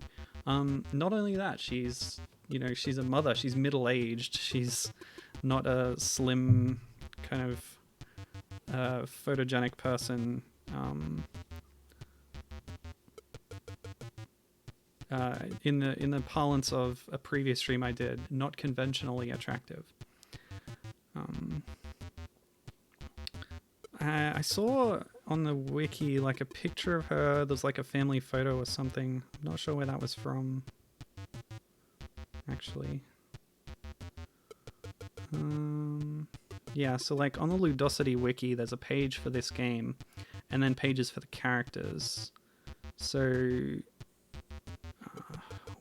Not only that, she's a mother. She's middle-aged. She's not a slim kind of photogenic person. In the parlance of a previous stream I did, not conventionally attractive. I saw on the wiki like a picture of her. There's like a family photo or something. I'm not sure where that was from, actually. Yeah, so like on the Ludosity wiki, there's a page for this game, and then pages for the characters. So,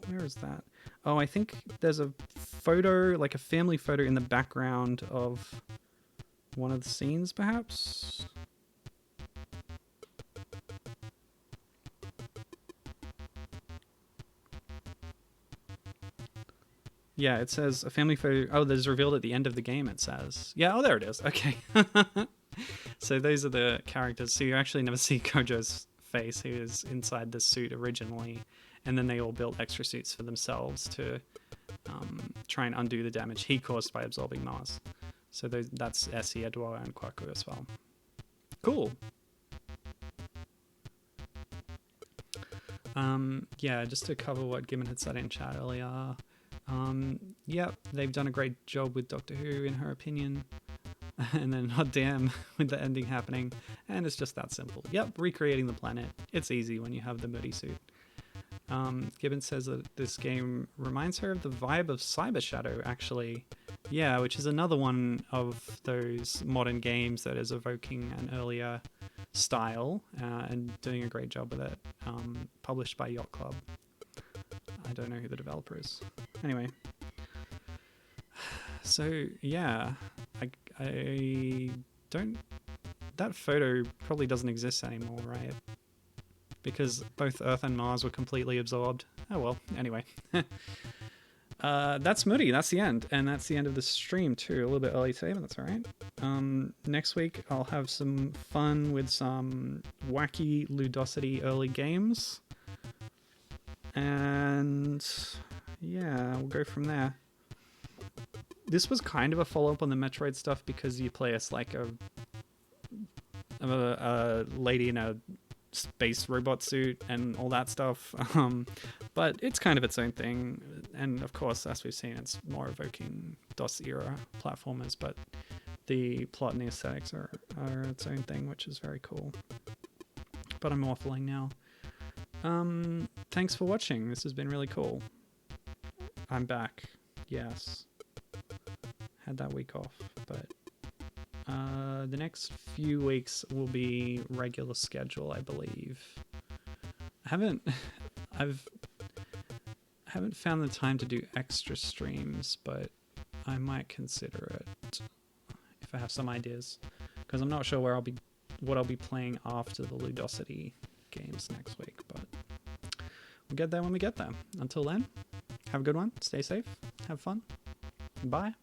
where is that? Oh, I think there's a photo, like a family photo in the background of one of the scenes, perhaps? Yeah, it says a family photo. Oh, that is revealed at the end of the game, it says. Yeah, oh, there it is. Okay. So those are the characters. So you actually never see Kojo's face. He was inside the suit originally, and then they all built extra suits for themselves to try and undo the damage he caused by absorbing Mars. So that's Essie, Edouard, and Kwaku as well. Cool. Yeah, just to cover what Gibbon had said in chat earlier. Yep, they've done a great job with Doctor Who, in her opinion. And then, oh damn, with the ending happening. And it's just that simple. Yep, recreating the planet. It's easy when you have the MURI suit. Gibbon says that this game reminds her of the vibe of Cyber Shadow, actually. Yeah, which is another one of those modern games that is evoking an earlier style and doing a great job with it. Published by Yacht Club. I don't know who the developer is. Anyway. So, yeah. I don't... That photo probably doesn't exist anymore, right? Because both Earth and Mars were completely absorbed. Oh well, anyway. That's MURI, that's the end. And that's the end of the stream too. A little bit early today, but that's alright. Next week I'll have some fun with some wacky Ludosity early games. And yeah, we'll go from there. This was kind of a follow-up on the Metroid stuff because you play as like a lady in a space robot suit and all that stuff, but it's kind of its own thing, and of course, as we've seen, it's more evoking DOS era platformers, but the plot and the aesthetics are its own thing, which is very cool. But I'm waffling now. Thanks for watching. This has been really cool. I'm back. Yes, had that week off, but the next few weeks will be regular schedule, I believe. I haven't found the time to do extra streams, but I might consider it if I have some ideas, because I'm not sure what I'll be playing after the Ludosity games next week, but we'll get there when we get there. Until then, have a good one, stay safe, have fun, bye.